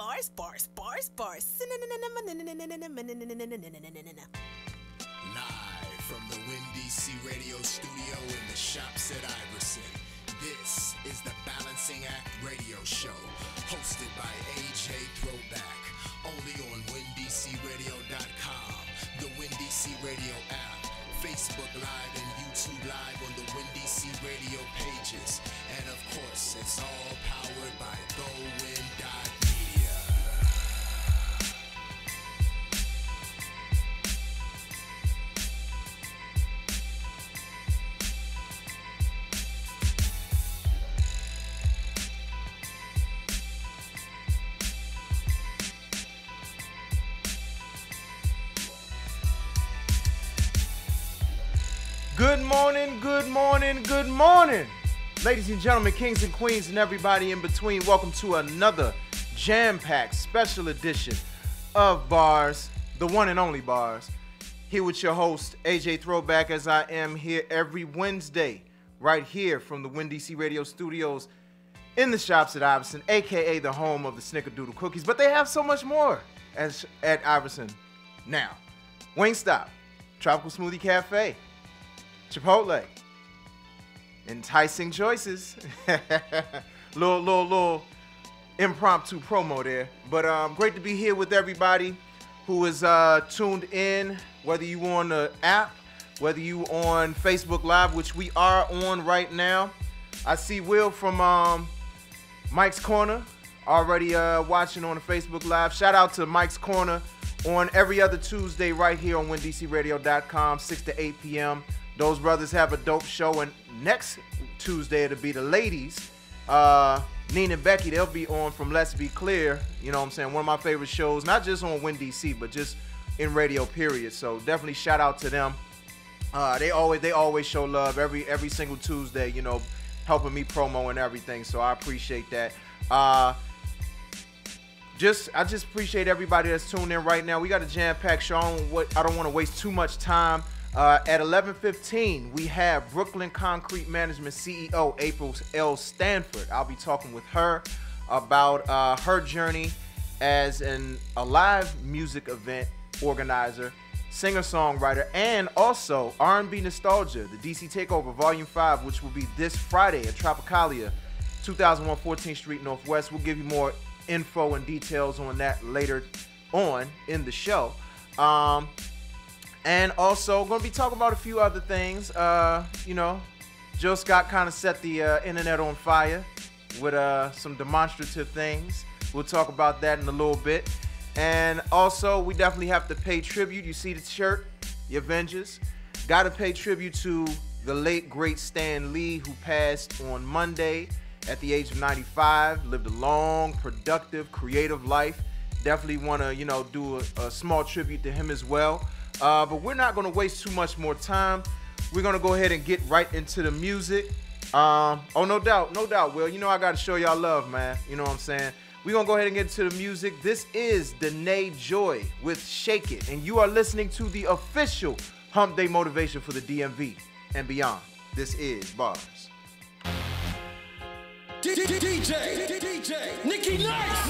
bars. Live from the Windy C Radio studio in the shops at Iverson, this is the Balancing Act Radio Show, hosted by AJ Throwback, only on WindyCRadio.com, the Windy C Radio app, Facebook Live and YouTube Live on the Windy C Radio pages, and of course, it's all powered by GoWin.media. Good morning, ladies and gentlemen, kings and queens, and everybody in between. Welcome to another jam-packed special edition of Bars, the one and only Bars. Here with your host, AJ Throwback, as I am here every Wednesday, right here from the Windy C Radio studios in the shops at Iverson, a.k.a. the home of the Snickerdoodle cookies. But they have so much more at Iverson now. Wingstop, Tropical Smoothie Cafe, Chipotle, enticing choices. little impromptu promo there. But great to be here with everybody who is tuned in, whether you on the app, whether you on Facebook Live, which we are on right now. I see Will from Mike's Corner already watching on the Facebook Live. Shout out to Mike's Corner on every other Tuesday right here on WindyCRadio.com, 6 to 8 p.m. Those brothers have a dope show, and next Tuesday it'll be the ladies, Nina and Becky. They'll be on from Let's Be Clear. You know what I'm saying? One of my favorite shows, not just on Windy C, but just in radio, period. So definitely shout out to them. They always show love every single Tuesday, you know, helping me promo and everything. So I appreciate that. I just appreciate everybody that's tuned in right now. We got a jam-packed show. I don't want to waste too much time. At 11:15, we have Brooklyn Concrete Management CEO April L. Stanford. I'll be talking with her about her journey as a live music event organizer, singer-songwriter, and also R&B Nostalgia, the DC Takeover Volume 5, which will be this Friday at Tropicalia, 2001 14th Street Northwest. We'll give you more info and details on that later on in the show. And also, going to be talking about a few other things. You know, Joe Scott kind of set the internet on fire with some demonstrative things. We'll talk about that in a little bit. And also, we definitely have to pay tribute. You see the shirt, the Avengers. Got to pay tribute to the late, great Stan Lee, who passed on Monday at the age of 95. Lived a long, productive, creative life. Definitely want to, you know, do a small tribute to him as well. But we're not going to waste too much more time. We're going to go ahead and get right into the music. No doubt, Will. You know I got to show y'all love, man. You know what I'm saying? We're going to go ahead and get into the music. This is Danae Joy with Shake It. And you are listening to the official Hump Day motivation for the DMV and beyond. This is Bars. DJ Nikki Nice.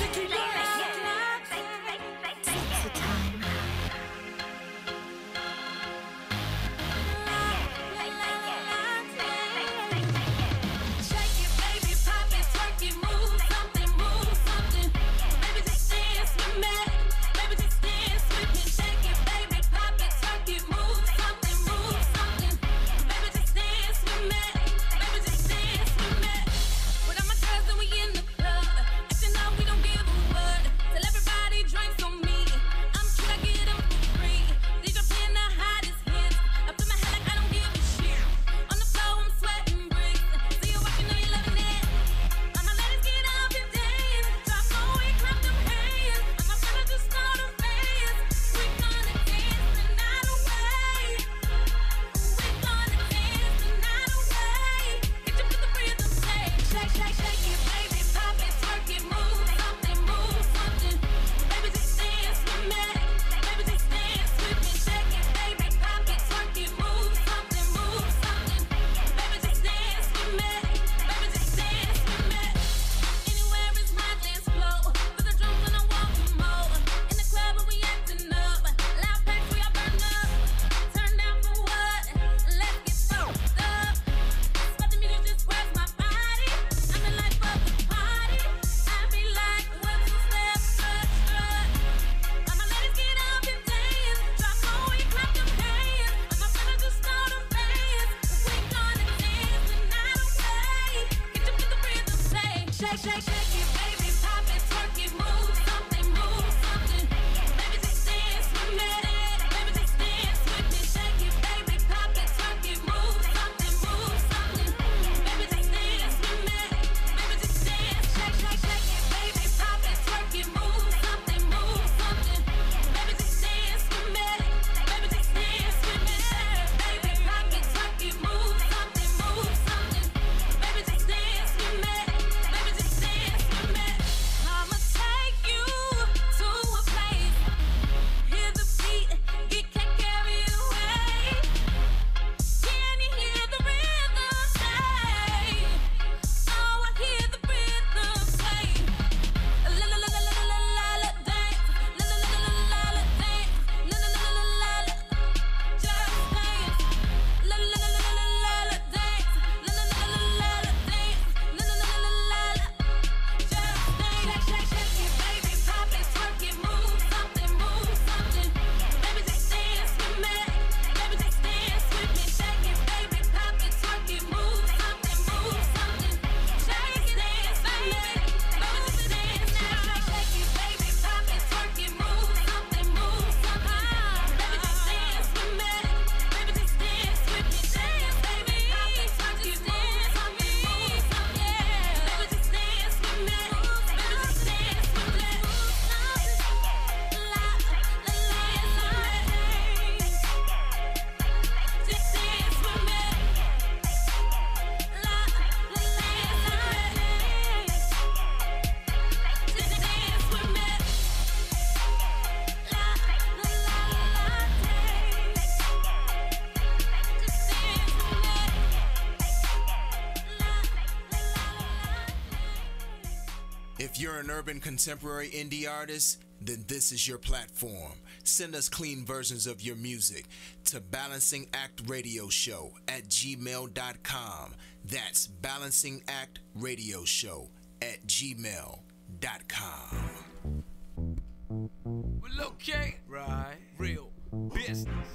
We don't give a If you're an urban contemporary indie artist, then this is your platform. Send us clean versions of your music to balancingactradioshow@gmail.com. That's balancingactradioshow@gmail.com. Well, okay, right, real business,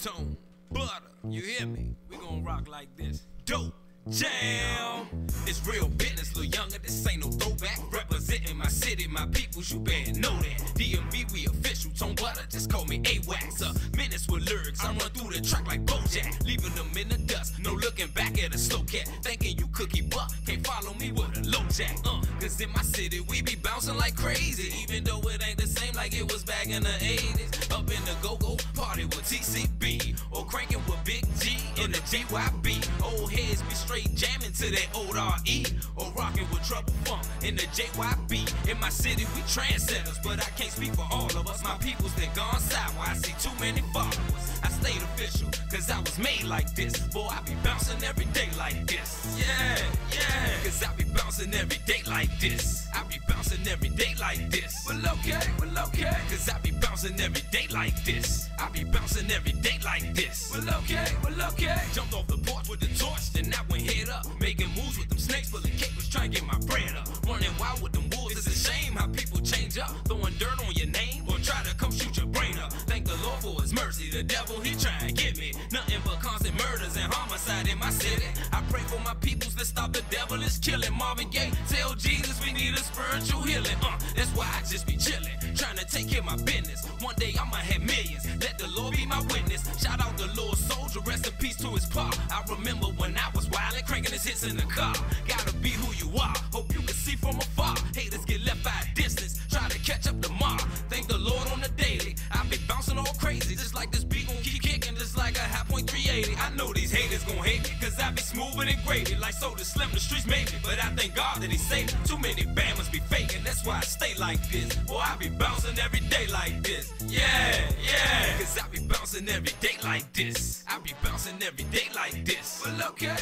tone, butter, you hear me? We gon' rock like this, dope jam. It's real business, little younger, this ain't no throwback. Representing my city, my peoples, you better know that. DMV, we official, tone butter, just call me A-Wax. Minutes with lyrics, I run through the track like Bojack, leaving them in the dust, no looking back at a slow cat. Thinking you cookie buck, can't follow me with a low jack. Cause in my city, we be bouncing like crazy, even though it ain't the same like it was back in the 80s. Up in the go-go, party with TCB, or cranking with Big G in the JYB. Old heads be straight jamming to that old RE, or rocking with Trouble Funk in the JYB. In my city, we trendsetters, but I can't speak for all of us. My people's been gone sideways, I see too many followers. I stayed official, cause I was made like this. Boy, I be bouncing every day like this. Yeah, yeah, cause I be bouncing every day like this. I be bouncing every day like this. Well, okay, cause I be bouncing every day like this. I be bouncing every day like this. Well, okay. Jumped off the porch with the torch, then I went head up, making moves with them snakes full of capers, trying to get my bread up. Running wild with them wolves, it's a shame how people change up, throwing dirt on your name, or try to come shoot your brain up. Thank the Lord for his mercy, the devil, he trying to get me. Nothing but constant murders and homicide in my city. I pray for my peoples to stop the devil is killing. Marvin Gaye, tell Jesus we need a spiritual healing. That's why I just be chillin', trying to take care of my business. One day I'ma have millions, let the Lord be my witness. Shout out the Lord Soldier, rest in peace to his pa. I remember when I was wild and cranking his hits in the car. Gotta be who you are, hope you can see from afar. Haters get left by a distance, try to catch up to tomorrow. Thank the Lord on the daily, I be bouncing all crazy, just like this beat gon' keep kicking, just like a high point 380. I know these haters gon' hate me, cause I be smoother than gravy. Like Soda Slim, the streets made me, but I thank God that he saved me. Too many bammers be faking, that's why I stay like this. Boy, I be bouncing every day like this. Yeah, cause I be bouncing every day like this. I be bouncing every day like this. Well, okay,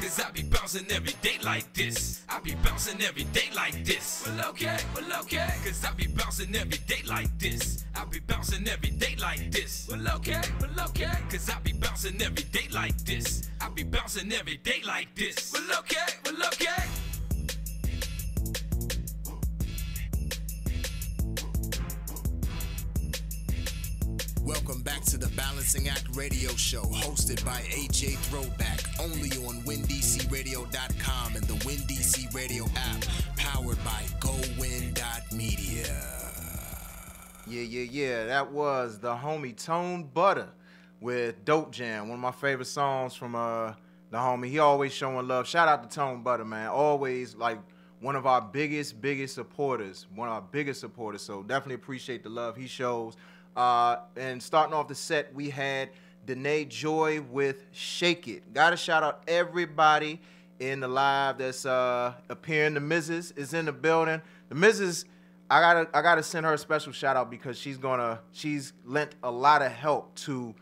cause I be bouncing every day like this. I be bouncing every day like this. Well, okay, cause I be bouncing every day like this. I be bouncing every day like this. Well, okay, cause I be bouncing every day like this. I be bouncing every day like this. Well, okay. Welcome back to the Balancing Act Radio Show, hosted by AJ Throwback, only on WinDCRadio.com and the WinDC Radio app, powered by GoWin.media. Yeah. That was the homie Tone Butter with Dope Jam, one of my favorite songs from the homie. He always showing love. Shout out to Tone Butter, man. Always like one of our biggest supporters. So definitely appreciate the love he shows. And starting off the set, we had Danae Joy with Shake It. Gotta shout out everybody in the live that's appearing. The Mrs. is in the building. The Mrs., I gotta send her a special shout out because she's lent a lot of help to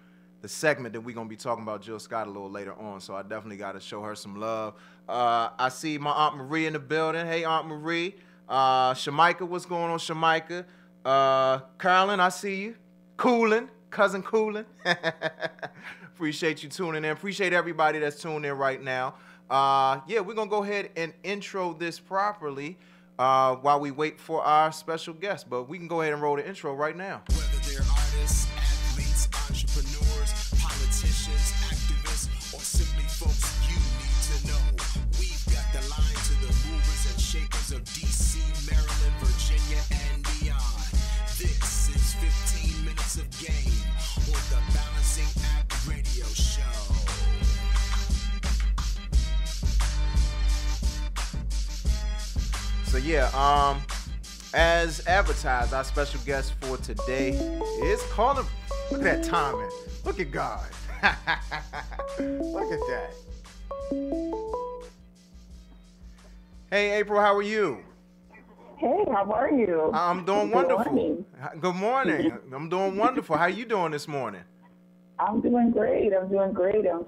the segment that we're gonna be talking about Jill Scott a little later on. So I definitely gotta show her some love. I see my Aunt Marie in the building. Hey, Aunt Marie. Shamika, what's going on, Shamika? Carolyn, I see you. Cousin Coolin. Appreciate you tuning in. Appreciate everybody that's tuned in right now. We're going to go ahead and intro this properly while we wait for our special guest. But we can go ahead and roll the intro right now. Whether they're artists, athletes, entrepreneurs, politicians, activists, or simply folks you need to know, we've got the line to the movers and shakers of D.C., Maryland, Virginia, and beyond. This is 15 minutes of game on the Balancing Act Radio Show. So as advertised, our special guest for today is calling. Look at that timing. Look at God. Look at that. Hey, April, how are you? Hey, how are you? I'm doing wonderful. Good morning. I'm doing wonderful. How are you doing this morning? I'm doing great. I'm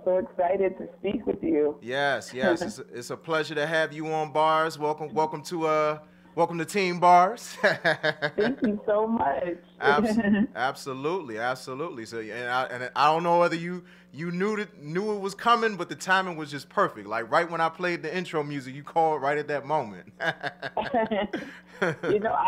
so excited to speak with you. Yes. It's a pleasure to have you on, Bars. Welcome to Welcome to Team Bars. Thank you so much. Absolutely, absolutely. So, and I don't know whether you knew it was coming, but the timing was just perfect. Like right when I played the intro music, you called right at that moment. I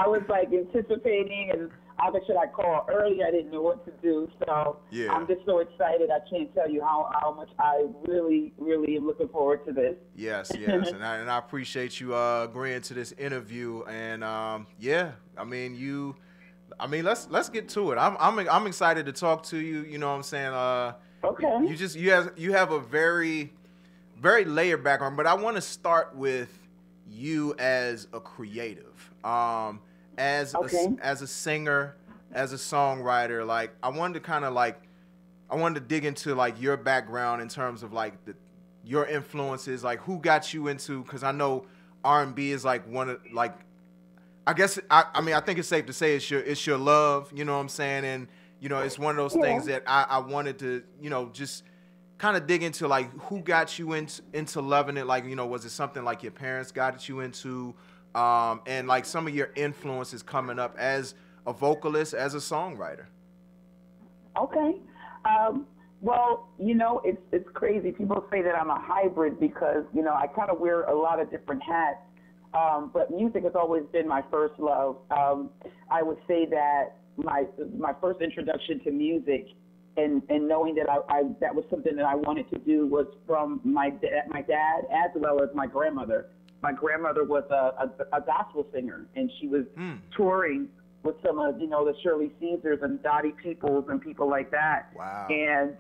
was like anticipating, and I was should I call early? I didn't know what to do, so Yeah. I'm just so excited. I can't tell you how much I really, really am looking forward to this. Yes, and I appreciate you agreeing to this interview. And let's get to it. I'm excited to talk to you. You know what I'm saying? Okay. You have a very very layered background, but I want to start with you as a creative. As a singer, as a songwriter, like I wanted to dig into like your background in terms of like your influences, like who got you into, because I know R&B is like one of like, I guess I think it's safe to say it's your love, you know what I'm saying, and it's one of those things that I wanted to just kind of dig into, like who got you into loving it, like was it something like your parents got you into, and like some of your influences coming up as a vocalist, as a songwriter. Okay. Well, it's crazy. People say that I'm a hybrid because, I kind of wear a lot of different hats. But music has always been my first love. I would say that my first introduction to music and knowing that that was something that I wanted to do was from my dad as well as my grandmother. My grandmother was a gospel singer, and she was touring with some of the Shirley Caesars and Dottie Peoples and people like that. Wow. And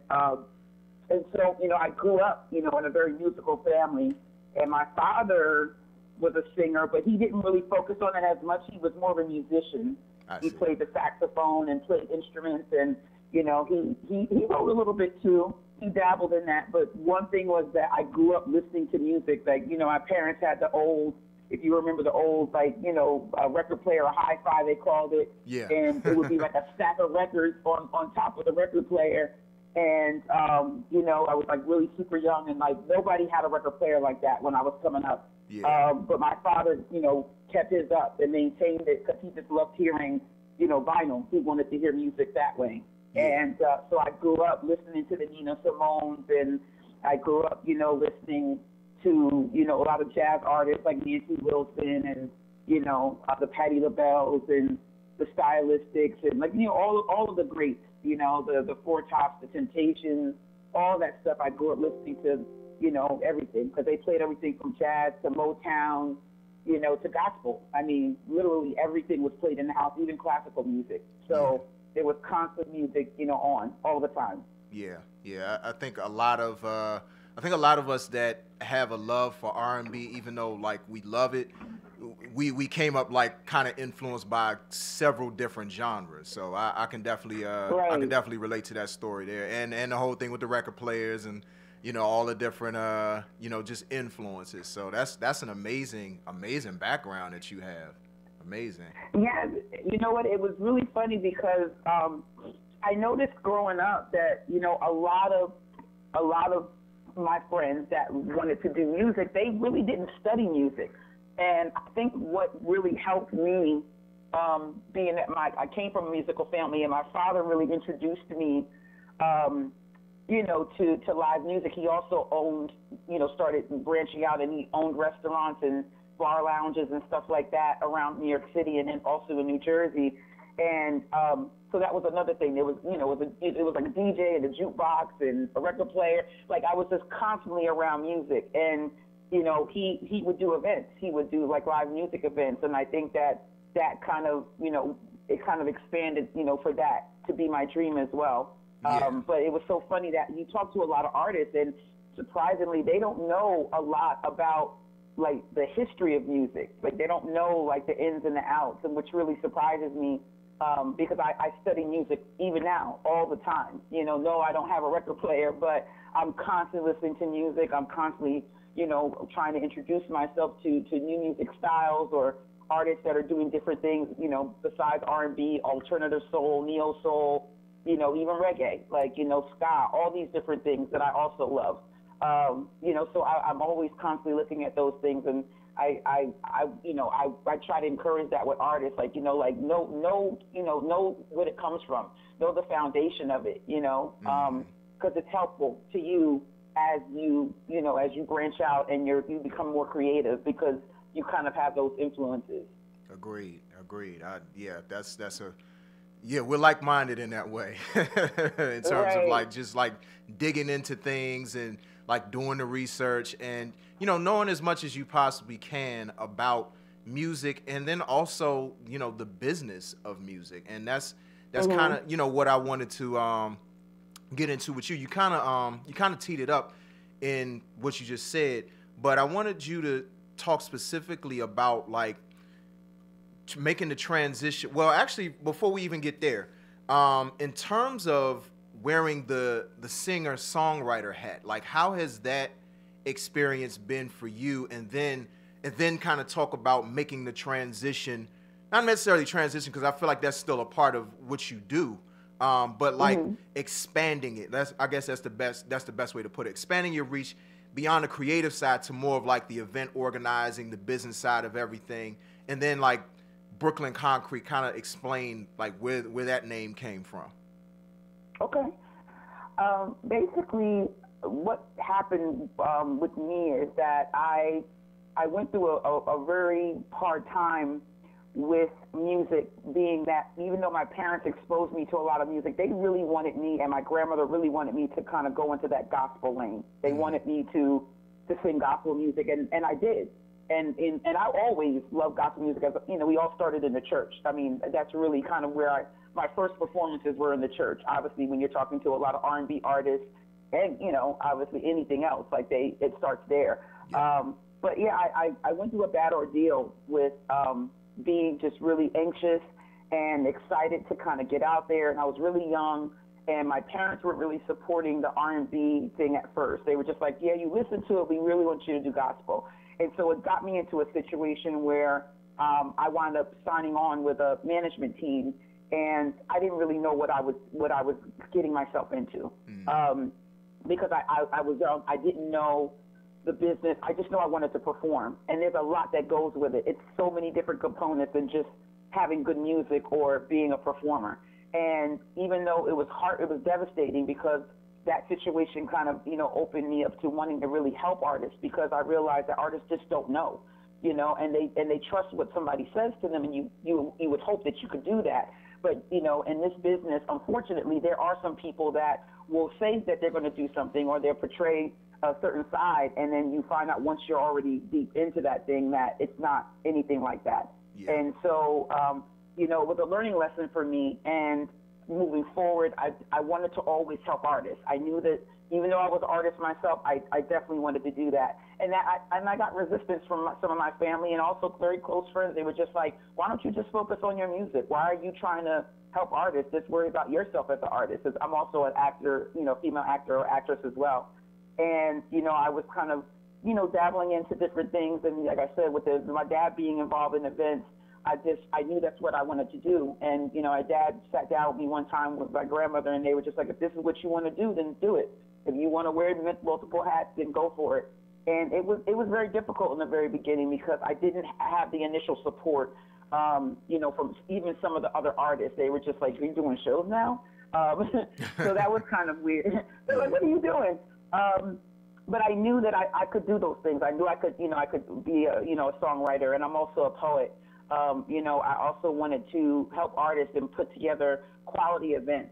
so I grew up in a very musical family, and my father was a singer, but he didn't really focus on it as much. He was more of a musician. He played the saxophone and played instruments, and he wrote a little bit too. He dabbled in that, but one thing was that I grew up listening to music. Like, our parents had the old, if you remember the old, a record player, a hi-fi they called it. Yeah. And it would be like a stack of records on top of the record player. And, I was like really super young, and like nobody had a record player like that when I was coming up. Yeah. But my father, kept his up and maintained it because he just loved hearing, vinyl. He wanted to hear music that way. And so I grew up listening to the Nina Simones, and I grew up, listening to, a lot of jazz artists like Nancy Wilson and, the Patti LaBelle's and the Stylistics and all of the greats, the Four Tops, the Temptations, all that stuff. I grew up listening to, everything, because they played everything from jazz to Motown, to gospel. I mean, literally everything was played in the house, even classical music. So there was constant music, on all the time. Yeah. I think a lot of us that have a love for R&B, even though like we love it, we came up like kind of influenced by several different genres. So I can definitely relate to that story there, and the whole thing with the record players and all the different just influences. So that's an amazing background that you have. Amazing. Yeah, you know what? It was really funny because I noticed growing up that a lot of my friends that wanted to do music, they really didn't study music, and I think what really helped me, being that I came from a musical family, and my father really introduced me, to live music. He also owned, started branching out, and he owned restaurants and bar lounges and stuff like that around New York City and then also in New Jersey. And so that was another thing. There was, it was like a DJ and a jukebox and a record player. Like I was just constantly around music. And, he would do events. He would do like live music events. And I think that kind of, it kind of expanded, for that to be my dream as well. Yeah. But it was so funny that you talk to a lot of artists, and surprisingly, they don't know a lot about like the history of music. Like they don't know like the ins and the outs, and which really surprises me, because I study music even now all the time. No, I don't have a record player, but I'm constantly listening to music. I'm constantly, trying to introduce myself to new music styles or artists that are doing different things, besides R&B, alternative soul, neo soul, even reggae, like, ska, all these different things that I also love. So I'm always constantly looking at those things, and I try to encourage that with artists, like, know what it comes from, know the foundation of it, because it's helpful to you as you branch out and you become more creative, because you kind of have those influences. Agreed. We're like-minded in that way, in terms of like just like digging into things and like doing the research and knowing as much as you possibly can about music, and then also the business of music. And that's kind of what I wanted to get into with you. You kind of teed it up in what you just said, but I wanted you to talk specifically about like making the transition. Well, actually, before we even get there, in terms of wearing the singer-songwriter hat, like how has that experience been for you? And then kind of talk about making the transition, not necessarily transition, because I feel like that's still a part of what you do, but like expanding it. I guess that's the best way to put it. Expanding your reach beyond the creative side to more of like the event organizing, the business side of everything, and then like Brooklyn Concrete, kind of explain like where that name came from. Okay. Basically, what happened with me is that I went through a very hard time with music, being that even though my parents exposed me to a lot of music, they really wanted me, and my grandmother really wanted me to kind of go into that gospel lane. They wanted me to sing gospel music, and I did. And I always loved gospel music. As we all started in the church. I mean, that's really kind of where my first performances were, in the church. Obviously, when you're talking to a lot of R&B artists, and obviously anything else, like it starts there. Yeah. But yeah, I went through a bad ordeal with being just really anxious and excited to kind of get out there. And I was really young, and my parents weren't really supporting the R&B thing at first. They were just like, yeah, you listen to it, we really want you to do gospel. And so it got me into a situation where I wound up signing on with a management team, and I didn't really know what I was getting myself into, because I was young. I didn't know the business. I just know I wanted to perform, and there's a lot that goes with it. It's so many different components than just having good music or being a performer. And even though it was hard, it was devastating, because that situation kind of, opened me up to wanting to really help artists, because I realized that artists just don't know, and they trust what somebody says to them, and you would hope that you could do that. But, in this business, unfortunately, there are some people that will say that they're going to do something, or they'll portray a certain side, and then you find out once you're already deep into that thing that it's not anything like that. Yeah. And so, it was a learning lesson for me, and moving forward, I wanted to always help artists. I knew that even though I was an artist myself, I definitely wanted to do that. And I got resistance from some of my family, and also very close friends. They were just like, why don't you just focus on your music? Why are you trying to help artists? Just worry about yourself as an artist. I'm also an actor, female actor or actress as well. And, I was kind of, dabbling into different things. And like I said, with my dad being involved in events, I knew that's what I wanted to do. And, my dad sat down with me one time with my grandmother, and they were just like, if this is what you want to do, then do it. If you want to wear multiple hats, then go for it. And it was very difficult in the very beginning, because I didn't have the initial support, from even some of the other artists. They were just like, are you doing shows now? So that was kind of weird. They're like, what are you doing? But I knew that I could do those things. I knew I could be a songwriter, and I'm also a poet. I also wanted to help artists and put together quality events,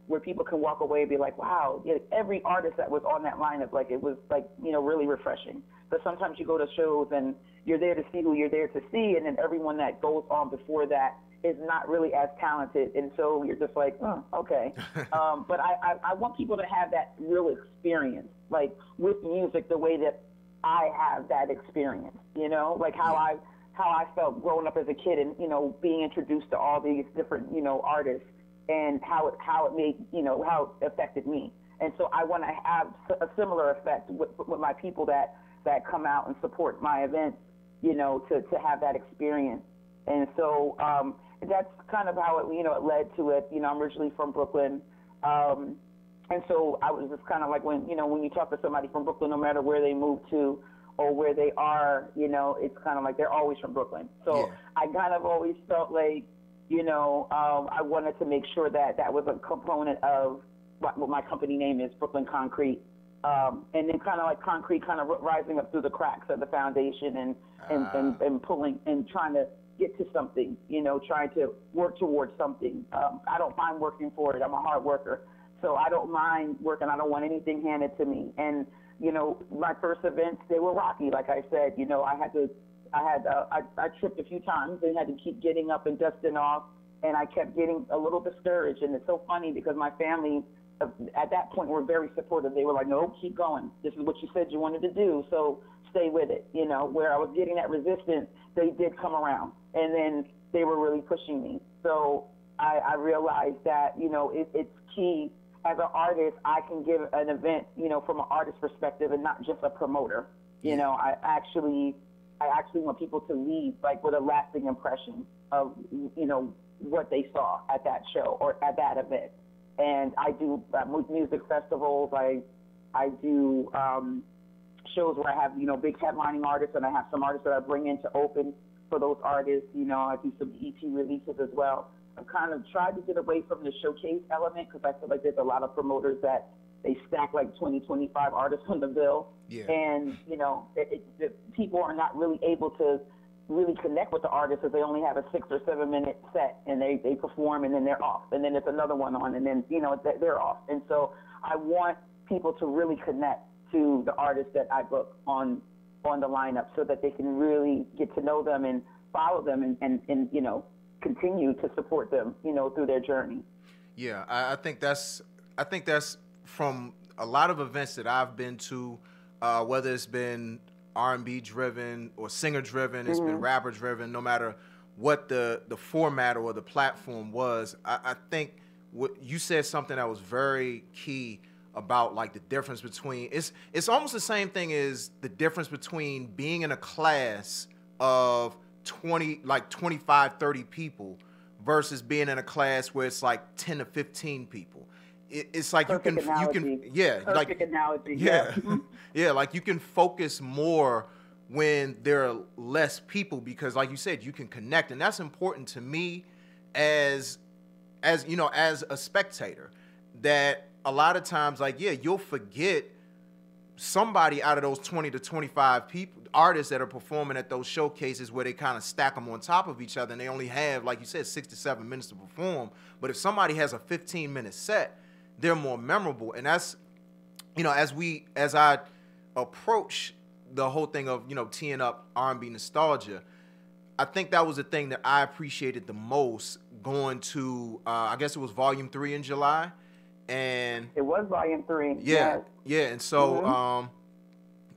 where people can walk away and be like, wow, every artist that was on that lineup, like, it was like, really refreshing. But sometimes you go to shows and you're there to see who you're there to see, and then everyone that goes on before that is not really as talented, and so you're just like, oh, okay. But I want people to have that real experience, like with music, the way that I have that experience, like how I felt growing up as a kid, and being introduced to all these different artists, and how it made how it affected me. And so I want to have a similar effect with my people that come out and support my events, to have that experience. And so that's kind of how it led to it. I'm originally from Brooklyn, And so I was just kind of like when you talk to somebody from Brooklyn, no matter where they move to or where they are, it's kind of like they're always from Brooklyn. So I kind of always felt like, I wanted to make sure that that was a component of what my company name is, Brooklyn Concrete. And then kind of like concrete kind of rising up through the cracks of the foundation and pulling and trying to get to something, trying to work towards something. I don't mind working for it. I'm a hard worker. So I don't mind working. I don't want anything handed to me. And, my first events, they were rocky. Like I said, I tripped a few times and had to keep getting up and dusting off. And I kept getting a little discouraged. And it's so funny because my family at that point were very supportive. They were like, no, keep going. This is what you said you wanted to do. So stay with it. Where I was getting that resistance, they did come around. And then they were really pushing me. So I realized that, it's key. As an artist, I can give an event, from an artist perspective and not just a promoter. I actually want people to leave like with a lasting impression of, what they saw at that show or at that event. And I do music festivals. I do shows where I have, big headlining artists, and I have some artists that I bring in to open for those artists. I do some EP releases as well. I've kind of tried to get away from the showcase element because I feel like there's a lot of promoters that they stack like 20, 25 artists on the bill. Yeah. And, people are not really able to really connect with the artists if they only have a 6 or 7 minute set and they perform and then they're off. And then there's another one on and then, they're off. And so I want people to really connect to the artists that I book on the lineup so that they can really get to know them and follow them and continue to support them, through their journey. Yeah, I think that's from a lot of events that I've been to, whether it's been R&B driven or singer driven, it's been rapper driven, no matter what the format or the platform was. I think what you said something that was very key about like the difference between, it's almost the same thing as the difference between being in a class of 25, 30 people versus being in a class where it's like 10 to 15 people. It's like Perfect analogy. Like you can focus more when there are less people because like you said, you can connect. And that's important to me as a spectator, that a lot of times, like, you'll forget somebody out of those 20 to 25 people, artists that are performing at those showcases where they kind of stack them on top of each other and they only have, like you said, 6 to 7 minutes to perform. But if somebody has a 15-minute set, they're more memorable. And that's, as I approach the whole thing of, teeing up R&B nostalgia, I think that was the thing that I appreciated the most going to, I guess it was Volume 3 in July. And it was Volume 3. Yeah. And so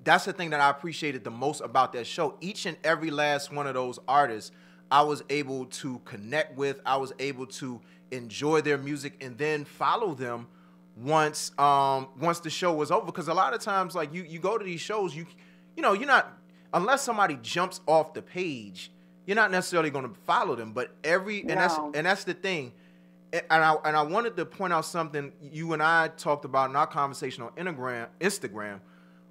that's the thing that I appreciated the most about that show. Each and every last one of those artists, I was able to connect with. I was able to enjoy their music and then follow them once the show was over. Because a lot of times, like you go to these shows, you're not, unless somebody jumps off the page, you're not necessarily going to follow them. But that's the thing. And I wanted to point out something you and I talked about in our conversation on Instagram,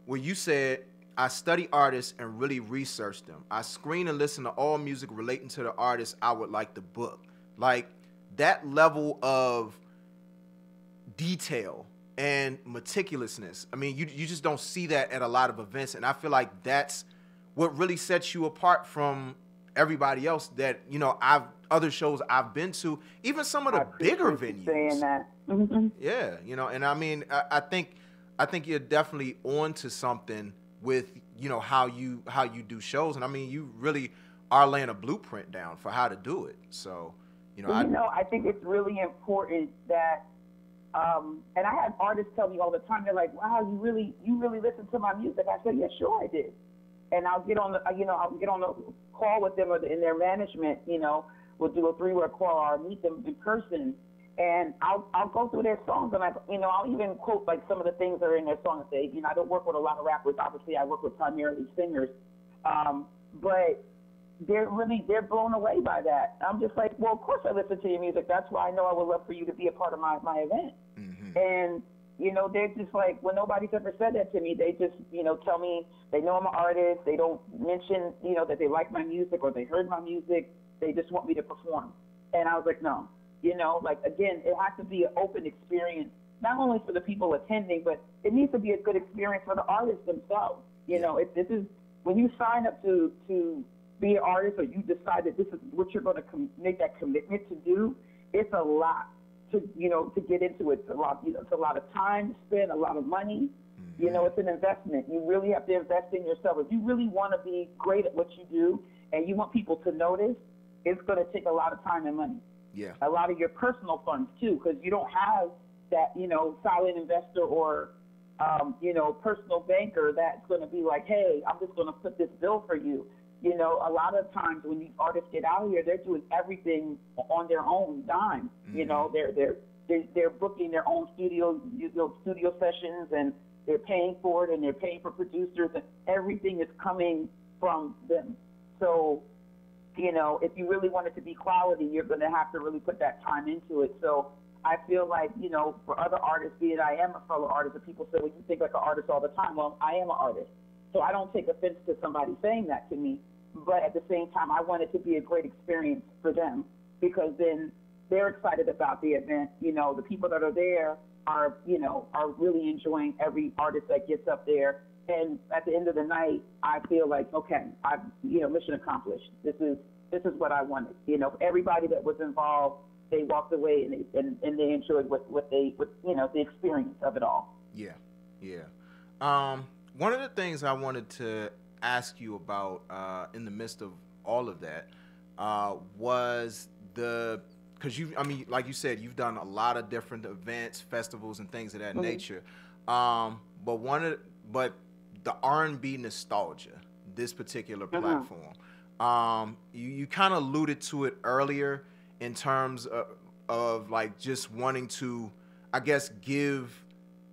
where you said, I study artists and really research them. I screen and listen to all music relating to the artists I would like to book. Like, that level of detail and meticulousness, I mean, you just don't see that at a lot of events. And I feel like that's what really sets you apart from everybody else that, other shows I've been to, even some of the bigger venues. Saying that. Yeah, and I mean, I think you're definitely on to something with, how you do shows. And I mean, you really are laying a blueprint down for how to do it. So, I think it's really important that, and I have artists tell me all the time, they're like, wow, you really listen to my music. I said, yeah, sure I did. And I'll get on the, I'll get on the call with them or in their management, we'll do a 3-word call or meet them in person, and I'll go through their songs and I'll even quote like some of the things that are in their songs. Say, I don't work with a lot of rappers. Obviously, I work with primarily singers, but they're blown away by that. I'm just like, well, of course I listen to your music. That's why I know I would love for you to be a part of my event. Mm-hmm. And You know, they're just like, when nobody's ever said that to me, they just, you know, tell me they know I'm an artist. They don't mention, you know, that they like my music or they heard my music. They just want me to perform. And I was like, no, you know, like, again, it has to be an open experience, not only for the people attending, but it needs to be a good experience for the artists themselves. You know, if this is, when you sign up to be an artist, or you decide that this is what you're going to make that commitment to do, it's a lot to, you know, to get into it. It's a lot, you know, it's a lot of time spent, a lot of money. You know, it's an investment. You really have to invest in yourself. If you really want to be great at what you do and you want people to notice, it's going to take a lot of time and money. Yeah. A lot of your personal funds too, because you don't have that, you know, silent investor or, you know, personal banker that's going to be like, hey, I'm just going to put this bill for you. You know, a lot of times when these artists get out here, they're doing everything on their own dime. You know, they're booking their own studio sessions, and they're paying for it, and they're paying for producers, and everything is coming from them. So, you know, if you really want it to be quality, you're going to have to really put that time into it. So I feel like, you know, for other artists, be it I am a fellow artist, and people say, well, you think like an artist all the time. Well, I am an artist. So I don't take offense to somebody saying that to me, but at the same time, I want it to be a great experience for them, because then they're excited about the event. You know, the people that are there are, you know, are really enjoying every artist that gets up there. And at the end of the night, I feel like, okay, I've, you know, mission accomplished. This is what I wanted. You know, everybody that was involved, they walked away and they enjoyed what you know, the experience of it all. Yeah, yeah. One of the things I wanted to ask you about in the midst of all of that was because I mean, like you said, you've done a lot of different events, festivals, and things of that nature. But the R&B nostalgia, this particular platform, you kind of alluded to it earlier in terms of like just wanting to, I guess, give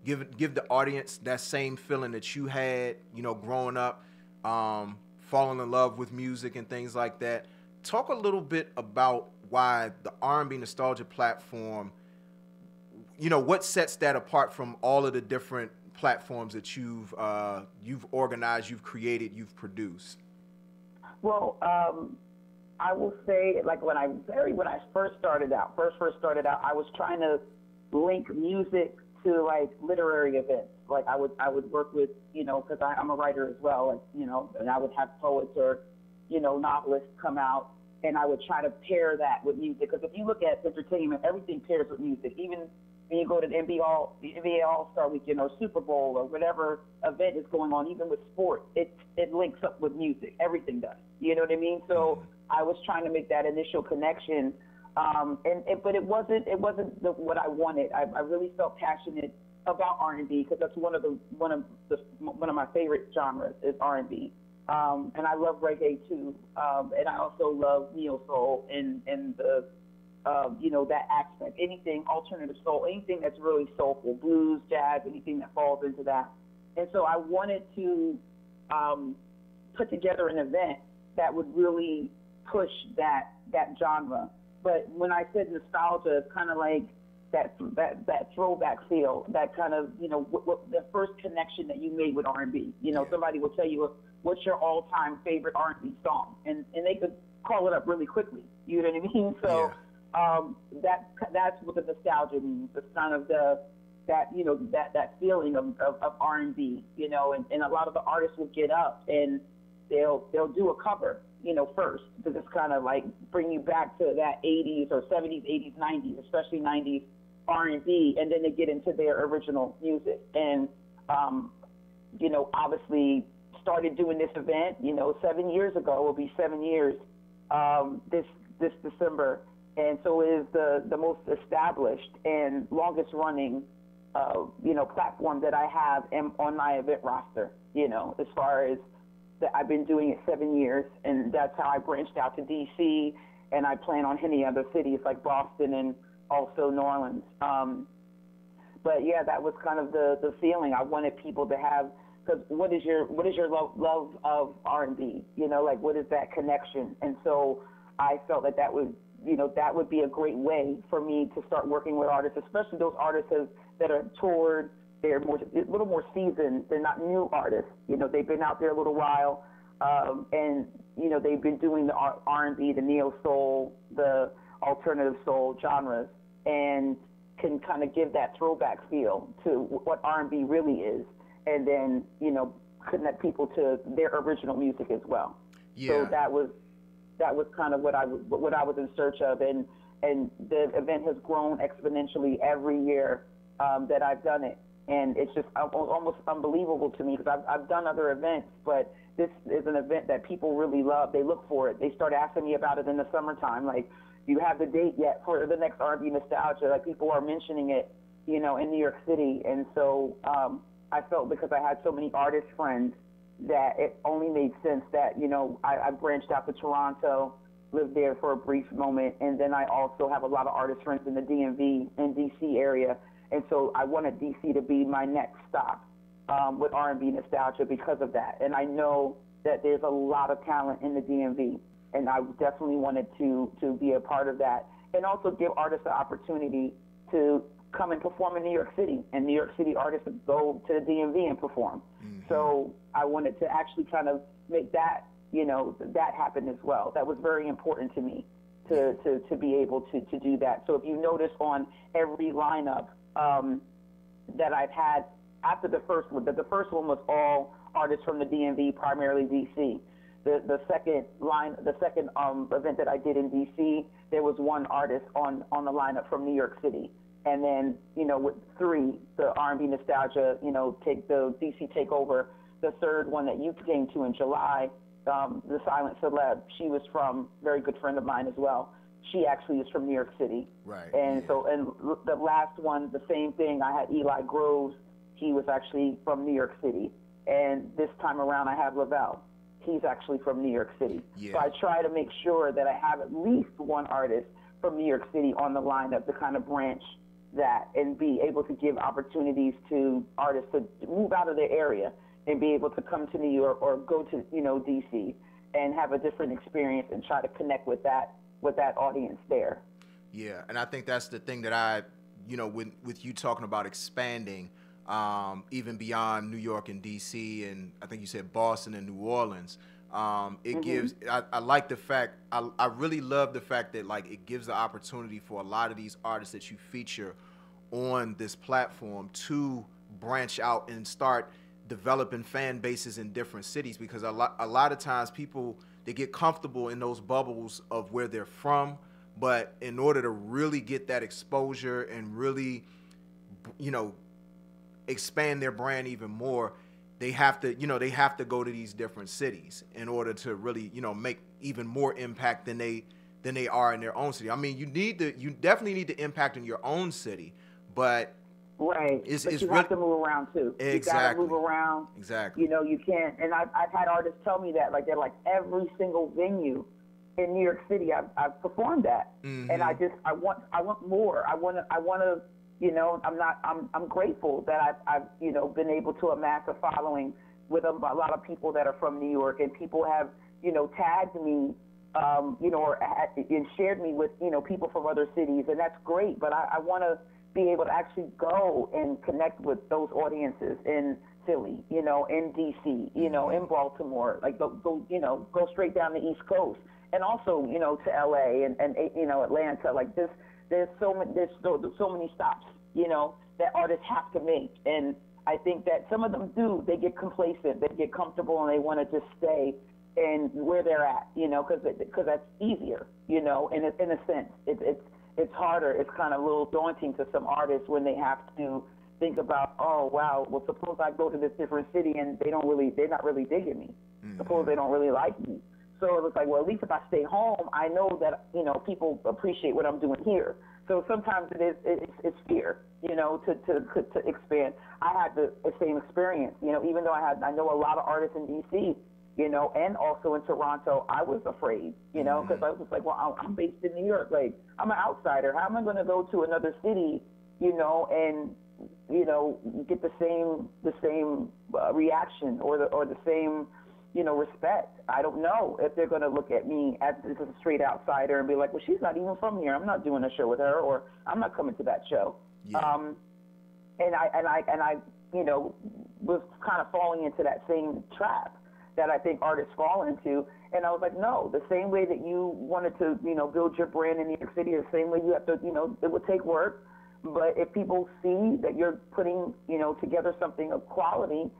the audience that same feeling that you had, you know, growing up, falling in love with music and things like that. Talk a little bit about why the R&B Nostalgia platform, you know, what sets that apart from all of the different platforms that you've organized, you've created, you've produced. Well, I will say, like, when I first started out, I was trying to link music to like literary events. Like I would work with, you know, because I'm a writer as well, like, you know, and I would have poets or, you know, novelists come out, and I would try to pair that with music. Because if you look at entertainment, everything pairs with music. Even when you go to the NBA All-Star Weekend or Super Bowl or whatever event is going on, even with sports, it links up with music. Everything does. You know what I mean? So I was trying to make that initial connection. But it wasn't what I wanted. I really felt passionate about R&B, because that's one of my favorite genres is R&B, and I love reggae too, and I also love neo soul and the you know, that aspect. Anything alternative soul, anything that's really soulful, blues, jazz, anything that falls into that. And so I wanted to put together an event that would really push that genre. But when I said nostalgia, it's kind of like that throwback feel, that kind of, you know, what the first connection that you made with R&B. You know, somebody will tell you, what's your all-time favorite R&B song? And they could call it up really quickly. You know what I mean? So that's what the nostalgia means. It's kind of that feeling of R&B, you know, and a lot of the artists will get up and they'll do a cover, you know, first, because it's kind of like bring you back to that 80s or 70s, 80s, 90s, especially 90s R&B, and then they get into their original music. And, you know, obviously started doing this event, you know, 7 years ago. It will be 7 years this December. And so it is the most established and longest running, you know, platform that I have on my event roster, you know, as far as I've been doing it 7 years, and that's how I branched out to D.C., and I plan on hitting other cities like Boston and also New Orleans. But yeah, that was kind of the feeling. I wanted people to have, because what is your love of R&B? You know, like, what is that connection? And so I felt that would be a great way for me to start working with artists, especially those artists that are toured. They're a little more seasoned. They're not new artists. You know, they've been out there a little while, and you know, they've been doing the R&B, the neo soul, the alternative soul genres, and can kind of give that throwback feel to what R&B really is, and then, you know, connect people to their original music as well. Yeah. So that was kind of what I was in search of, and the event has grown exponentially every year that I've done it, and it's just almost unbelievable to me, because I've done other events, but this is an event that people really love. They look for it. They start asking me about it in the summertime, like, do you have the date yet for the next R&B Nostalgia? Like, people are mentioning it, you know, in New York City. And so I felt, because I had so many artist friends, that it only made sense that, you know, I branched out to Toronto, lived there for a brief moment, and then I also have a lot of artist friends in the DMV and DC area. And so I wanted DC to be my next stop with R&B Nostalgia because of that. And I know that there's a lot of talent in the DMV. And I definitely wanted to be a part of that, and also give artists the opportunity to come and perform in New York City, and New York City artists go to the DMV and perform. Mm-hmm. So I wanted to actually kind of make that, you know, that happen as well. That was very important to me to be able to do that. So if you notice on every lineup that I've had after the first one was all artists from the DMV, primarily DC. The second event that I did in DC, there was one artist on the lineup from New York City, and then, you know, with three, the R&B Nostalgia, you know, the DC takeover. The third one that you came to in July, the Silent Celeb, she was from, very good friend of mine as well. She actually is from New York City. Right. And so, and the last one, the same thing. I had Eli Groves. He was actually from New York City, and this time around I have Lavelle. He's actually from New York City. Yeah. So I try to make sure that I have at least one artist from New York City on the lineup to kind of branch that and be able to give opportunities to artists to move out of their area and be able to come to New York or go to, you know, DC and have a different experience and try to connect with that audience there. Yeah, and I think that's the thing that I, you know, with you talking about expanding, even beyond New York and DC, and I think you said Boston and New Orleans. It gives, I like the fact, I really love the fact that, like, it gives the opportunity for a lot of these artists that you feature on this platform to branch out and start developing fan bases in different cities, because a lot of times people, they get comfortable in those bubbles of where they're from, but in order to really get that exposure and really, you know, expand their brand even more, they have to, you know, they have to go to these different cities in order to really, you know, make even more impact than they are in their own city. I mean, you definitely need to impact in your own city, but right. It's you really have to move around too. Exactly. You gotta move around. Exactly. You know, you can't. And I've had artists tell me that, like, they're like, every single venue in New York City I've performed at, and I want more. I want to. You know, I'm grateful that I've you know, been able to amass a following with a lot of people that are from New York, and people have, you know, tagged me, you know, and shared me with, you know, people from other cities, and that's great. But I want to be able to actually go and connect with those audiences in Philly, you know, in DC, you know, in Baltimore, like go you know, go straight down the East Coast, and also, you know, to LA and you know, Atlanta. Like this. There's so many stops, you know, that artists have to make, and I think that some of them do. They get complacent, they get comfortable, and they want to just stay in where they're at, you know, because that's easier, you know. And in a sense, it's harder. It's kind of a little daunting to some artists when they have to think about, oh wow, well, suppose I go to this different city and they're not really digging me. Suppose they don't really like me. So it was like, well, at least if I stay home, I know that, you know, people appreciate what I'm doing here. So sometimes it's fear, you know, to expand. I had the same experience, you know, even though I know a lot of artists in DC, you know, and also in Toronto. I was afraid, you know, because I was just like, well, I'm based in New York, like I'm an outsider. How am I going to go to another city, you know, and you know, get the same reaction or the same, you know, respect? I don't know if they're going to look at me as a straight outsider and be like, well, she's not even from here. I'm not doing a show with her, or I'm not coming to that show. Yeah. I, you know, was kind of falling into that same trap that I think artists fall into. And I was like, no, the same way that you wanted to, you know, build your brand in New York City, the same way you have to, you know, it would take work. But if people see that you're putting, you know, together something of quality,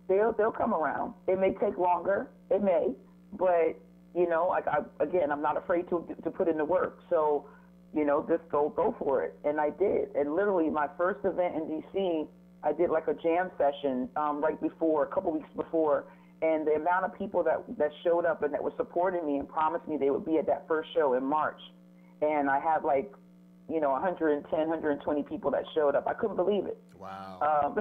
they'll come around. It may take longer, it may, but you know, like I'm not afraid to put in the work. So, you know, just go for it. And I did. And literally, my first event in D.C., I did like a jam session right before, a couple weeks before, and the amount of people that showed up and that were supporting me and promised me they would be at that first show in March, and I had like, you know, 110, 120 people that showed up. I couldn't believe it. Wow.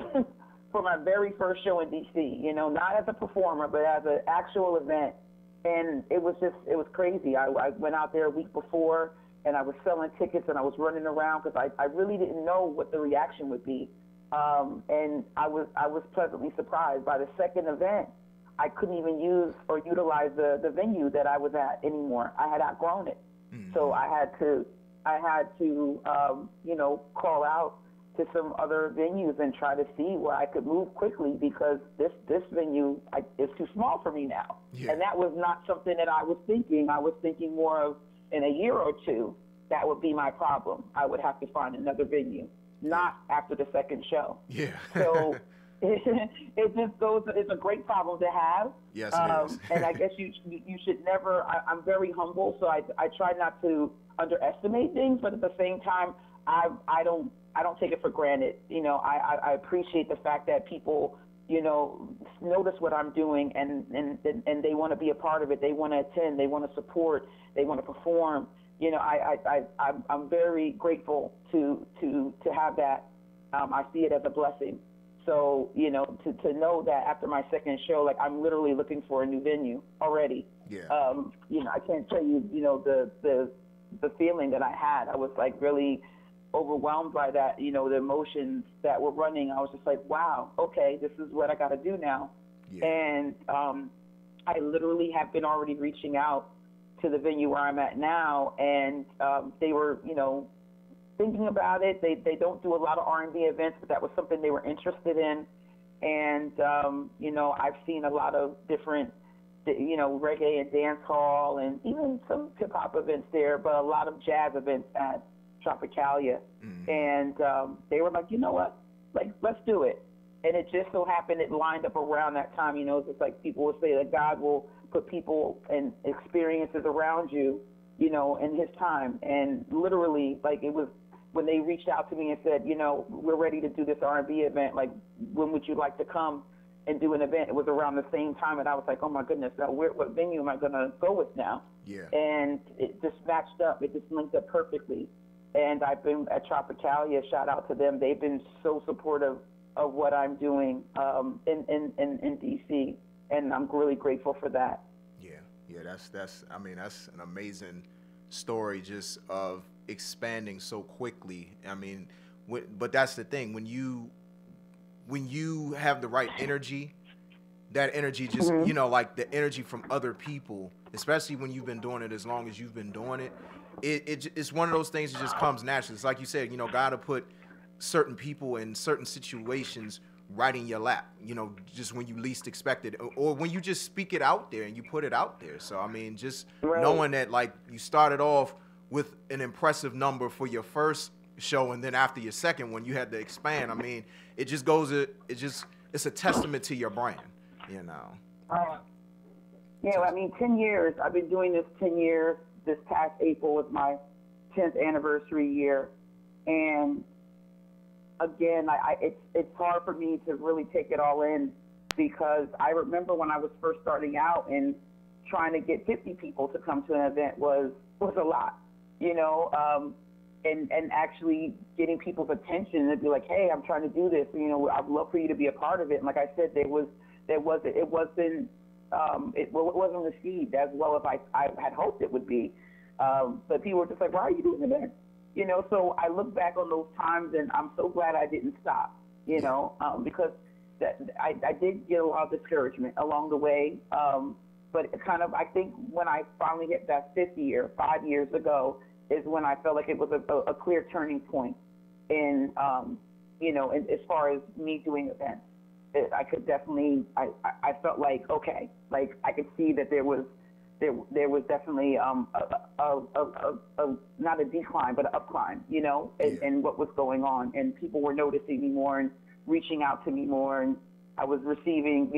For my very first show in D.C., you know, not as a performer, but as an actual event. And it was crazy. I went out there a week before, and I was selling tickets, and I was running around because I really didn't know what the reaction would be. And I was pleasantly surprised. By the second event, I couldn't even use or utilize the venue that I was at anymore. I had outgrown it. Mm-hmm. So I had to you know, call out to some other venues and try to see where I could move quickly, because this venue is too small for me now. Yeah. And that was not something that I was thinking. I was thinking more of, in a year or two, that would be my problem. I would have to find another venue, not after the second show. Yeah. So it just goes, it's a great problem to have. Yes, it is. And I guess you should never, I'm very humble, so I try not to underestimate things, but at the same time, I don't take it for granted. You know, I appreciate the fact that people, you know, notice what I'm doing, and they want to be a part of it. They want to attend. They want to support. They want to perform. You know, I'm very grateful to have that. I see it as a blessing. So, you know, to know that after my second show, like, I'm literally looking for a new venue already. Yeah. You know, I can't tell you, you know, the feeling that I had. I was like really overwhelmed by that, you know, the emotions that were running. I was just like, wow, okay, this is what I got to do now. Yeah. And I literally have been already reaching out to the venue where I'm at now, and they were, you know, thinking about it. They don't do a lot of R&B events, but that was something they were interested in. And, you know, I've seen a lot of different, you know, reggae and dance hall and even some hip-hop events there, but a lot of jazz events at Tropicalia. Mm-hmm. And they were like, you know what, like, let's do it. And it just so happened it lined up around that time. You know, it's just like people will say that God will put people and experiences around you, you know, in his time. And literally, like, it was when they reached out to me and said, you know, we're ready to do this R&B event, like, when would you like to come and do an event? It was around the same time, and I was like, oh my goodness, now what venue am I going to go with now? Yeah. And it just matched up. It just linked up perfectly. And I've been at Tropicalia, shout out to them. They've been so supportive of what I'm doing in D.C., and I'm really grateful for that. Yeah, that's I mean, that's an amazing story, just of expanding so quickly. I mean, but that's the thing, when you have the right energy, that energy just, mm-hmm. you know, like the energy from other people, especially when you've been doing it as long as you've been doing it, it's one of those things that just comes naturally. It's like you said, you know, God will put certain people in certain situations right in your lap, you know, just when you least expect it, or when you just speak it out there and you put it out there. So, I mean, just right. knowing that, like, you started off with an impressive number for your first show, and then after your second one, you had to expand. I mean, it just goes, it's a testament to your brand, you know. Yeah, I mean, 10 years. I've been doing this 10 years. This past April was my 10th anniversary year. And again, it's hard for me to really take it all in, because I remember when I was first starting out and trying to get 50 people to come to an event was a lot, you know, and actually getting people's attention and be like, hey, I'm trying to do this, you know, I'd love for you to be a part of it. And like I said, it wasn't received as well as I had hoped it would be. But people were just like, why are you doing it? You know, so I look back on those times, and I'm so glad I didn't stop, you know, because I did get a lot of discouragement along the way. But it kind of, I think when I finally hit that 5th year, 5 years ago, is when I felt like it was a clear turning point in as far as me doing events, I could definitely, I felt like, okay, like I could see that there was definitely not a decline, but an upcline, and what was going on. And people were noticing me more and reaching out to me more. And I was receiving,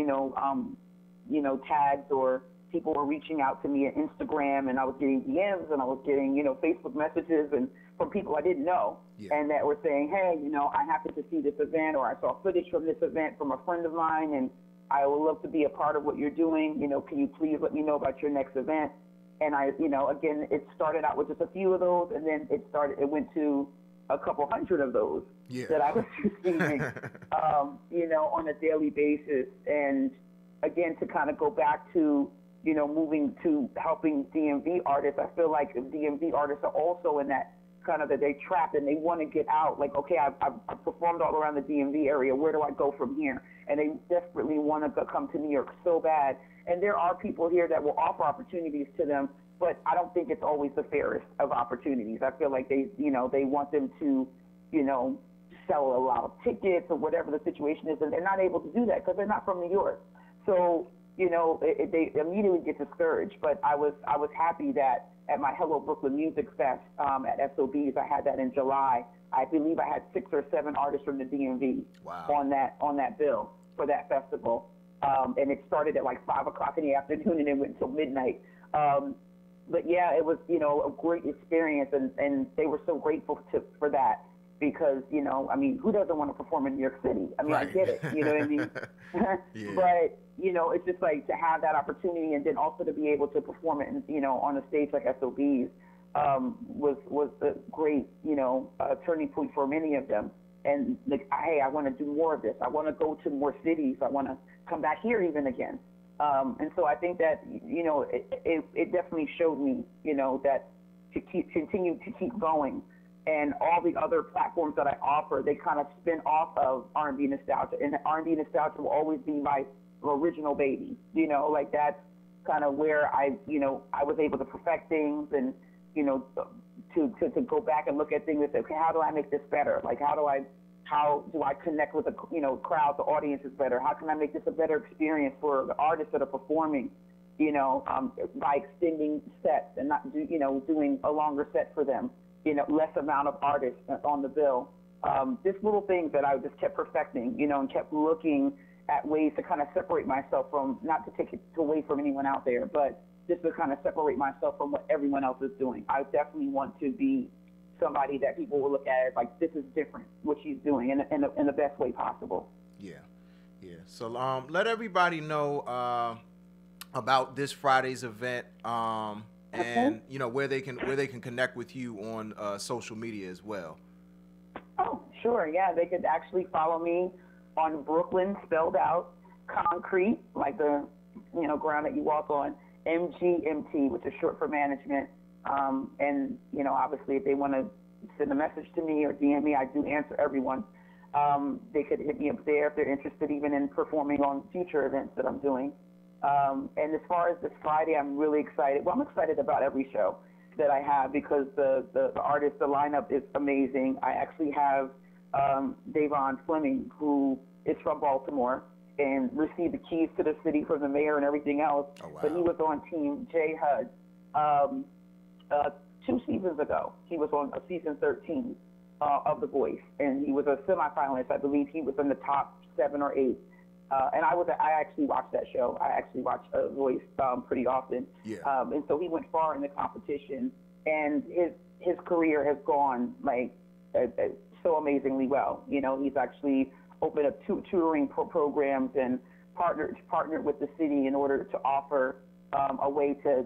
tags, or people were reaching out to me at Instagram, and I was getting DMs, and I was getting, Facebook messages and from people I didn't know, and that were saying, hey, I happened to see this event, or I saw footage from this event from a friend of mine, and I would love to be a part of what you're doing. Can you please let me know about your next event? And I, again, it started out with just a few of those, and then it went to a couple hundred of those that I was receiving, on a daily basis. And again, to kind of go back to, moving to helping DMV artists, I feel like DMV artists are also in that kind of that they trapped and they want to get out. Like, okay, I've performed all around the DMV area. Where do I go from here? And they desperately want to come to New York so bad. And there are people here that will offer opportunities to them, but I don't think it's always the fairest of opportunities. I feel like they want them to, sell a lot of tickets or whatever the situation is, and they're not able to do that because they're not from New York. So, they immediately get discouraged. But I was happy that at my Hello Brooklyn Music Fest at SOBs, I had that in July. I believe I had 6 or 7 artists from the DMV on that bill for that festival. And it started at like 5 o'clock in the afternoon and it went until midnight. But yeah, it was, a great experience, and they were so grateful for that because, who doesn't want to perform in New York City? I get it, you know what I mean? But, it's just like to have that opportunity and then also to be able to perform it, on a stage like SOBs was a great, turning point for many of them. And like, hey, I want to do more of this. I want to go to more cities. I want to come back here even again. And so I think that, it definitely showed me, that to continue to keep going. And all the other platforms that I offer, they kind of spin off of R&B nostalgia. And R&B nostalgia will always be my original baby, like that's kind of where I was able to perfect things and, to go back and look at things and say, okay, how do I make this better? Like, how do I connect with the, crowd, the audiences better? How can I make this a better experience for the artists that are performing, by extending sets and not, doing a longer set for them, less amount of artists on the bill. Just little things that I just kept perfecting, and kept looking at ways to kind of separate myself from, not to take it away from anyone out there, but just to kind of separate myself from what everyone else is doing. I definitely want to be somebody that people will look at as like, this is different, what she's doing in the best way possible. Yeah. So let everybody know about this Friday's event, and where they can connect with you on social media as well. Oh, sure. Yeah, they could actually follow me on Brooklyn, spelled out, concrete, like the ground that you walk on, MGMT, which is short for management. And obviously, if they want to send a message to me or DM me, I do answer everyone. They could hit me up there if they're interested, even in performing on future events that I'm doing. And as far as this Friday, I'm really excited. Well, I'm excited about every show that I have because the artist, the lineup is amazing. I actually have Davon Fleming, who is from Baltimore and received the keys to the city from the mayor and everything else. Oh, wow. But he was on Team J HUD 2 seasons ago. He was on season 13 of The Voice, and he was a semifinalist. I believe he was in the top 7 or 8. And I actually watched that show. I actually watch Voice pretty often. Yeah. And so he went far in the competition, and his career has gone like so amazingly well. He's actually opened up 2 touring programs and partnered with the city in order to offer a way to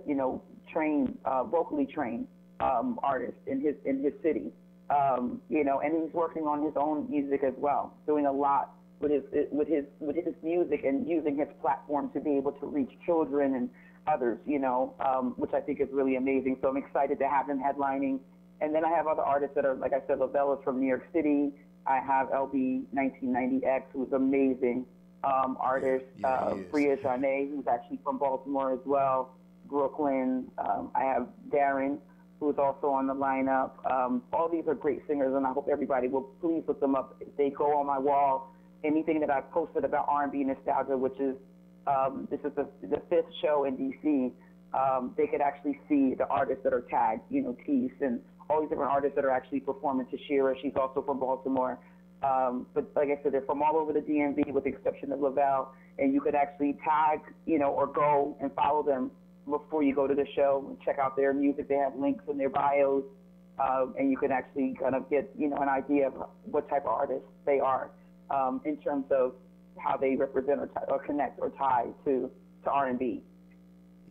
train vocally train artists in his city. And he's working on his own music as well, doing a lot with his music and using his platform to be able to reach children and others, which I think is really amazing. So I'm excited to have him headlining. And then I have other artists that are, like I said, Lovella's from New York City. I have LB 1990X, who's amazing artist. Bria Janet, who's actually from Baltimore as well. Brooklyn. I have Darren who is also on the lineup. All these are great singers, and I hope everybody will please look them up. If they go on my wall, anything that I've posted about R&B nostalgia, which is this is the 5th show in DC, they could actually see the artists that are tagged, Teese and all these different artists that are actually performing. Tashira, she's also from Baltimore. But like I said, they're from all over the DMV with the exception of Lavelle, and you could actually tag, or go and follow them before you go to the show and check out their music. They have links in their bios, and you can actually kind of get, an idea of what type of artists they are in terms of how they represent or connect or tie to R&B.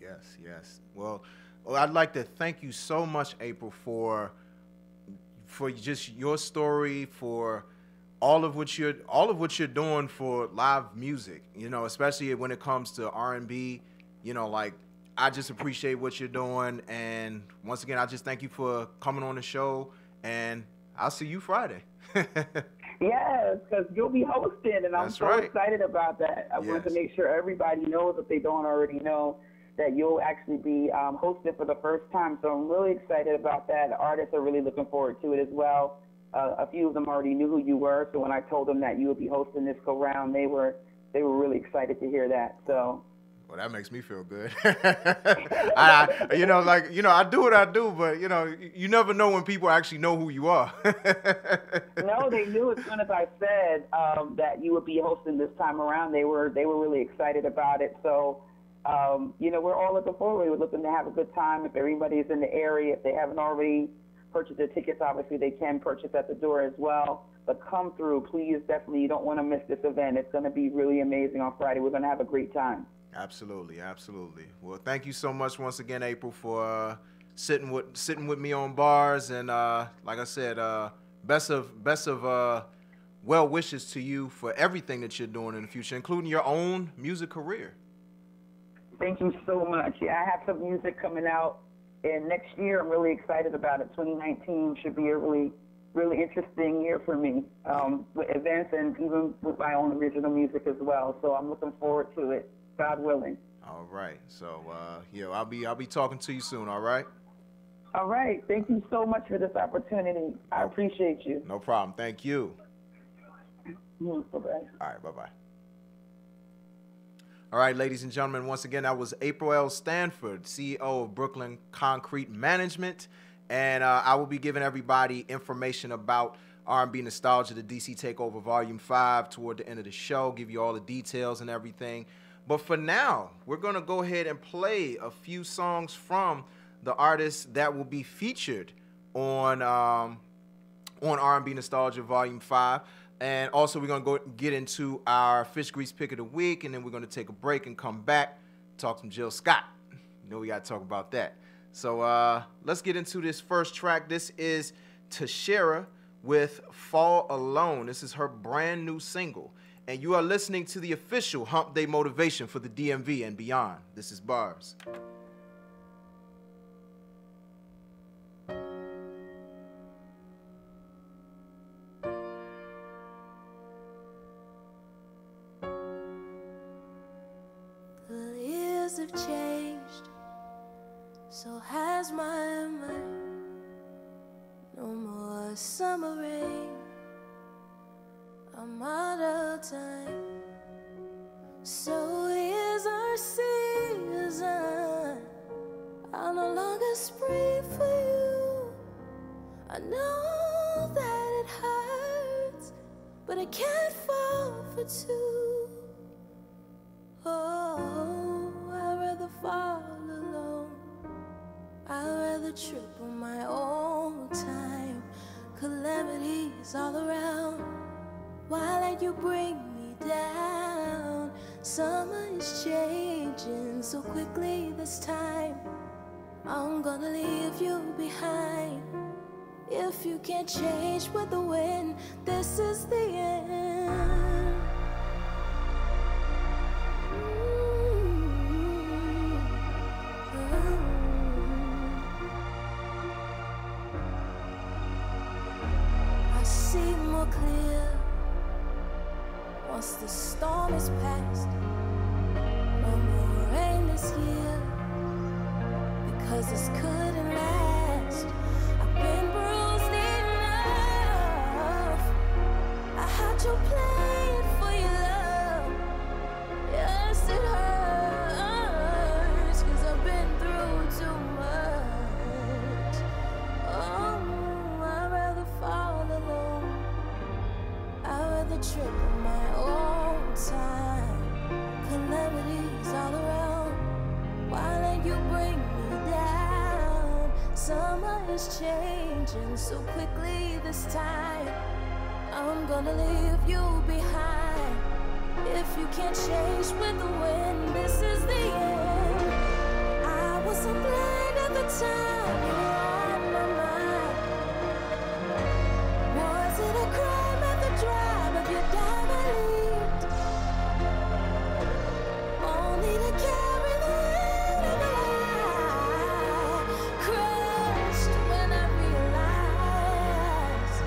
Yes. Well, I'd like to thank you so much, April, for just your story, for all of what you're doing for live music. Especially when it comes to R&B. I just appreciate what you're doing, and once again, I just thank you for coming on the show, and I'll see you Friday. Yes, because you'll be hosting, and I'm so excited about that. I wanted to make sure everybody knows, if they don't already know, that you'll actually be hosting for the first time. So I'm really excited about that. The artists are really looking forward to it as well. A few of them already knew who you were, so when I told them that you would be hosting this go-round, they were really excited to hear that. So. Well, that makes me feel good. I do what I do, but you never know when people actually know who you are. No, they knew as soon as I said that you would be hosting this time around. They were really excited about it. So, we're all looking forward. We're looking to have a good time. If everybody's in the area, if they haven't already purchased their tickets, obviously they can purchase at the door as well. But come through, please. Definitely, you don't want to miss this event. It's going to be really amazing on Friday. We're going to have a great time. Absolutely. Well, thank you so much once again, April, for sitting with me on bars, and like I said, best of well wishes to you for everything that you're doing in the future, including your own music career. Thank you so much. Yeah, I have some music coming out, and next year I'm really excited about it. 2019 should be a really, really interesting year for me, with events and even with my own original music as well. So I'm looking forward to it, God willing. All right. So, I'll be talking to you soon. All right. All right. Thank you so much for this opportunity. I appreciate you. No problem. Thank you. Bye-bye. All right. Bye-bye. All right, ladies and gentlemen, once again, that was April L. Stanford, CEO of Brooklyn Concrete Management. And I will be giving everybody information about R&B Nostalgia, the DC Takeover Volume 5 toward the end of the show, give you all the details and everything. But for now, we're going to go ahead and play a few songs from the artists that will be featured on R&B Nostalgia Volume 5. And also, we're going to go get into our Fish Grease Pick of the Week, and then we're going to take a break and come back, talk some Jill Scott. We got to talk about that. So let's get into this first track. This is Tashira with Fall Alone. This is her brand new single. And you are listening to the official Hump Day Motivation for the DMV and beyond. This is Bars. The years have changed, so has my mind. No more summer rain, I'm out of time. So here's our season. I'll no longer spring for you. I know that it hurts, but I can't fall for two. Oh, I'd rather fall alone. I'd rather trip on my own time. Calamities all around. Why let you bring me down? Summer is changing so quickly this time. I'm gonna leave you behind. If you can't change with the wind, this is the end. I see more clear once the storm is past. No more rain this year, because this couldn't last. you played for your love. Yes, it hurts, 'cause I've been through too much. Oh, I'd rather fall alone. I'd rather trip on my own time. Calamities all around. Why let you bring me down? Summer is changing so quickly this time. I'm gonna leave you behind. If you can't change with the wind, this is the end. I was so blind at the time, you were on my mind. Was it a crime at the drive of your diamond? Only to carry the weight of a lie. Crushed when I realized.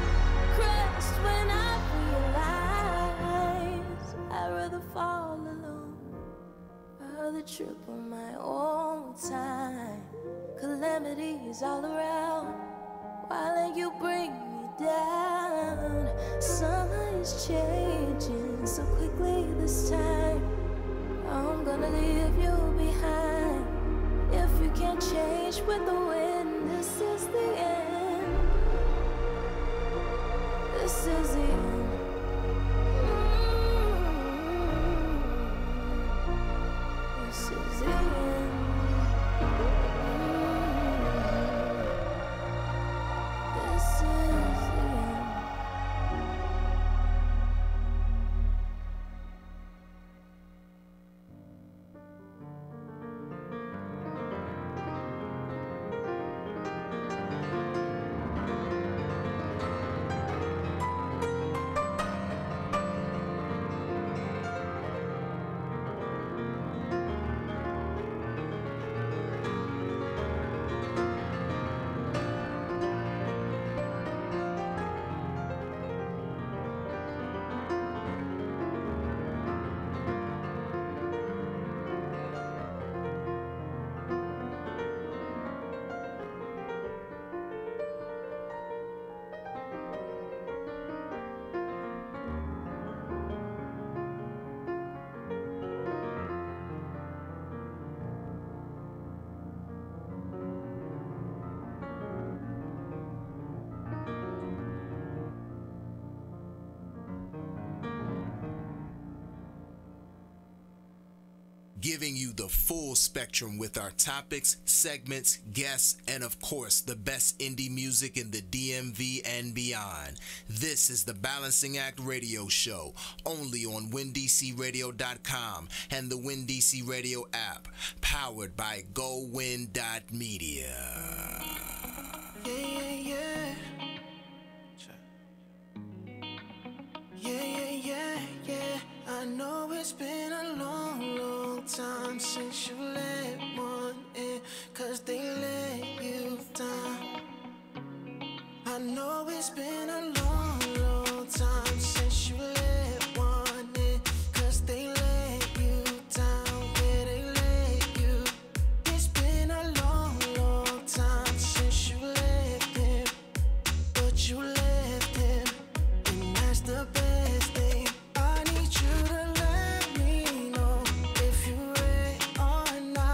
Crushed when I realized. I'd rather fall alone. I'd rather trip on my own time. Calamities all around. Why let you bring me down? Summer is changing so quickly this time. I'm gonna leave you behind. If you can't change with the wind, this is the end. This is the end. This is the end. This is the end. Giving you the full spectrum with our topics, segments, guests, and of course, the best indie music in the DMV and beyond. This is the Balancing Act Radio Show, only on WinDCRadio.com and the WinDC Radio app, powered by GoWin.media. Yeah. I know it's been a long time since you let one in, 'cause they let you down. I know it's been a long time since you let one in, 'cause they let you down. Yeah, they let you. It's been a long time since you left him, but you left him, and that's the best thing. I need you to let me know if you're ready or not.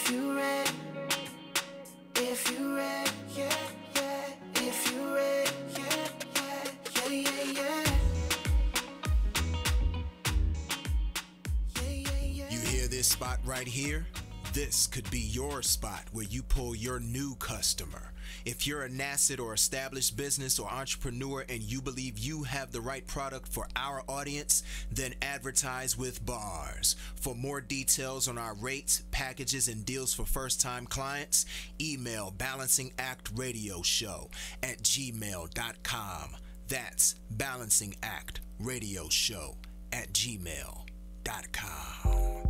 if you ready, if you ready, yeah, yeah, if you ready, yeah, yeah, yeah, yeah, yeah. You hear this spot right here? This could be your spot where you pull your new customer. If you're a nascent or established business or entrepreneur and you believe you have the right product for our audience, then advertise with Bars. For more details on our rates, packages, and deals for first-time clients, email balancingactradioshow@gmail.com. That's balancingactradioshow@gmail.com.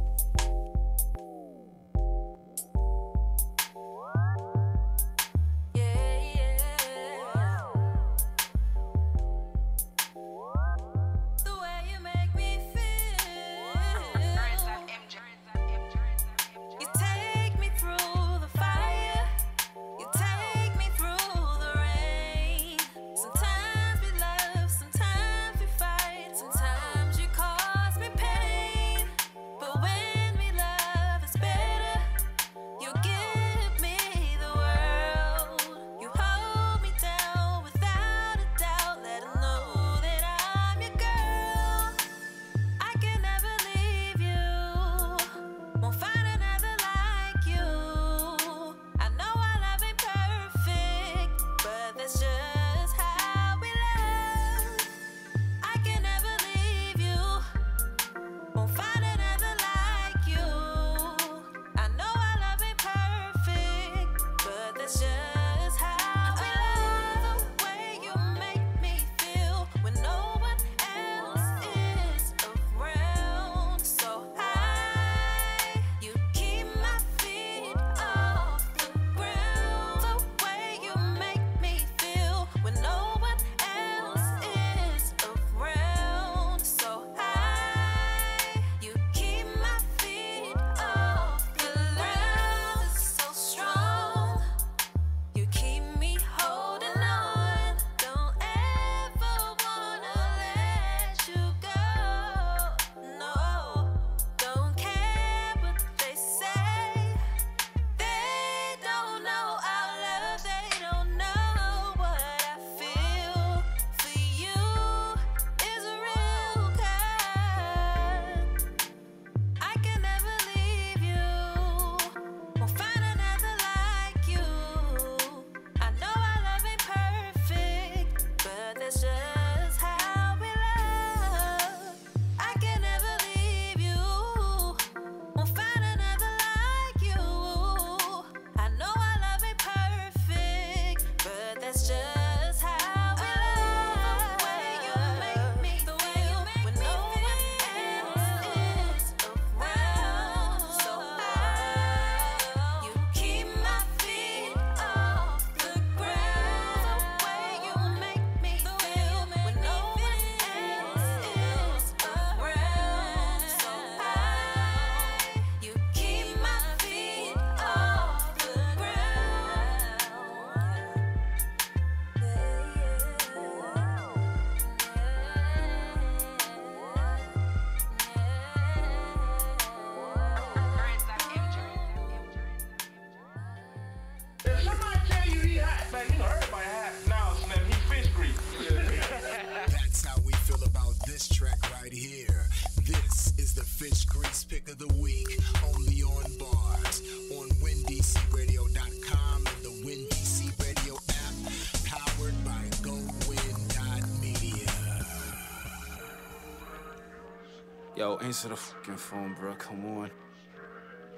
Yo, answer the fucking phone, bro. Come on.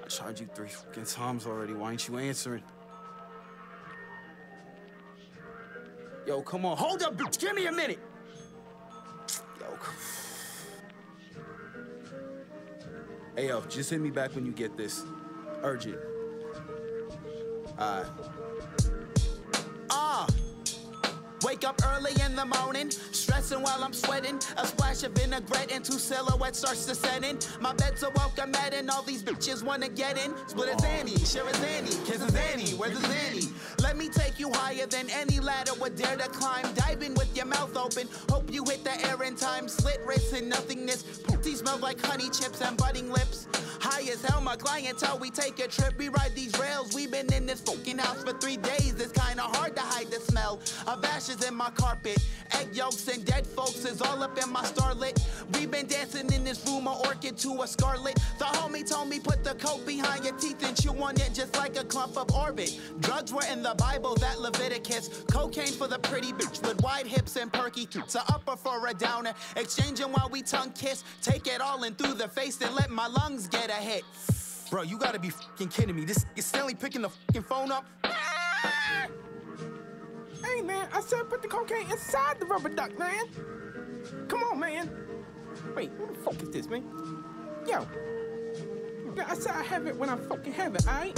I tried you 3 fucking times already. Why ain't you answering? Yo, come on. Hold up, bitch. Give me a minute. Yo, come. Hey, yo, just hit me back when you get this. Urgent. Wake up early in the morning, stressing while I'm sweating. A splash of vinaigrette and 2 silhouettes starts descending. My bed's a welcome mat and all these bitches wanna get in. Split a Zanny, share a Zanny, kiss a Zanny, where's the Zanny? Let me take you higher than any ladder would dare to climb. Dive in with your mouth open, hope you hit the air in time. Slit wrists and nothingness, pussy smells like honey chips and budding lips. High as hell, my clientele, we take a trip, we ride these rails. We been in this fucking house for 3 days. It's kinda hard to hide the smell of ashes in my carpet. Egg yolks and dead folks is all up in my starlet. We been dancing in this room, a orchid to a scarlet. The homie told me put the coat behind your teeth and chew on it just like a clump of orbit. Drugs were in the Bible, that Leviticus. Cocaine for the pretty bitch with wide hips and perky toots. A upper for a downer, exchanging while we tongue kiss. Take it all in through the face and let my lungs get a hit. Bro, you gotta be fucking kidding me. This is Stanley picking the fucking phone up. Hey, man, I said put the cocaine inside the rubber duck, man. Come on, man. Wait, who the fuck is this, man? Yo. Yeah, I said I have it when I fucking have it, alright?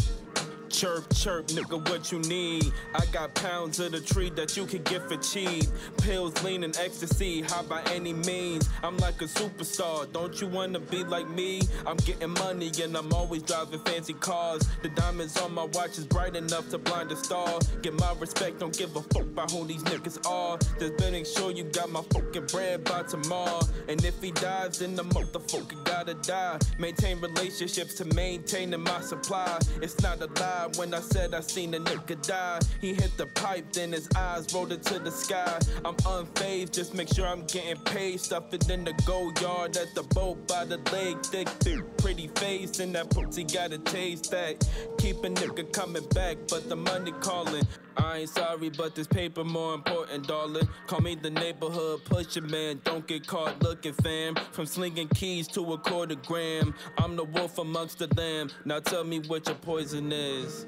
Chirp, chirp, nigga, what you need? I got pounds of the tree that you can get for cheap. Pills, lean, and ecstasy, how by any means? I'm like a superstar, don't you wanna be like me? I'm getting money and I'm always driving fancy cars. The diamonds on my watch is bright enough to blind a star. Get my respect, don't give a fuck about who these niggas are. Just better sure you got my fucking bread by tomorrow. And if he dies, then the motherfucker gotta die. Maintain relationships to maintaining my supply. It's not a lie. When I said I seen a nigga die, he hit the pipe, then his eyes rolled into the sky. I'm unfazed, just make sure I'm getting paid. Stuff it in the go yard at the boat by the lake. Thick, pretty face, and that pussy got a taste that keep a nigga coming back, but the money calling. I ain't sorry, but this paper more important, darling. Call me the neighborhood pusher, man. Don't get caught looking, fam. From slinging keys to a quarter gram, I'm the wolf amongst the lamb. Now tell me what your poison is.